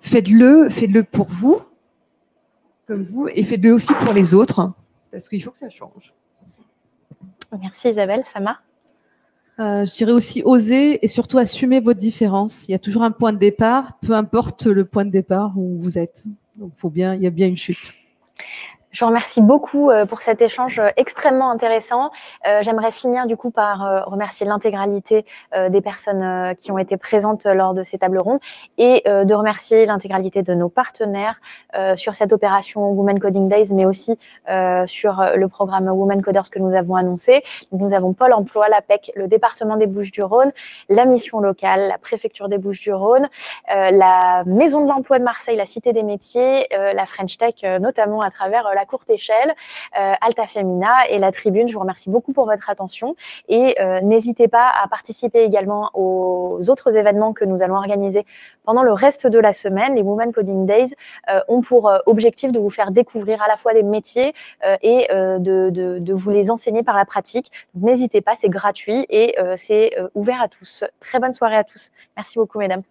[SPEAKER 10] Faites-le pour vous, comme vous, et faites-le aussi pour les autres, parce qu'il faut que ça change.
[SPEAKER 1] Merci Isabelle. Sama?
[SPEAKER 9] Je dirais aussi oser et surtout assumer votre différence. Il y a toujours un point de départ, peu importe le point de départ où vous êtes. Donc il y a bien une chute.
[SPEAKER 1] Je vous remercie beaucoup pour cet échange extrêmement intéressant. J'aimerais finir du coup par remercier l'intégralité des personnes qui ont été présentes lors de ces tables rondes et de remercier l'intégralité de nos partenaires sur cette opération Women Coding Days, mais aussi sur le programme Women Coders que nous avons annoncé. Donc, nous avons Pôle emploi, l'APEC, le département des Bouches-du-Rhône, la mission locale, la préfecture des Bouches-du-Rhône, la maison de l'emploi de Marseille, la cité des métiers, la French Tech, notamment à travers la courte échelle, Alta Femina et la Tribune. Je vous remercie beaucoup pour votre attention et n'hésitez pas à participer également aux autres événements que nous allons organiser pendant le reste de la semaine. Les Women Coding Days ont pour objectif de vous faire découvrir à la fois des métiers et de vous les enseigner par la pratique. N'hésitez pas, c'est gratuit et c'est ouvert à tous. Très bonne soirée à tous. Merci beaucoup, mesdames.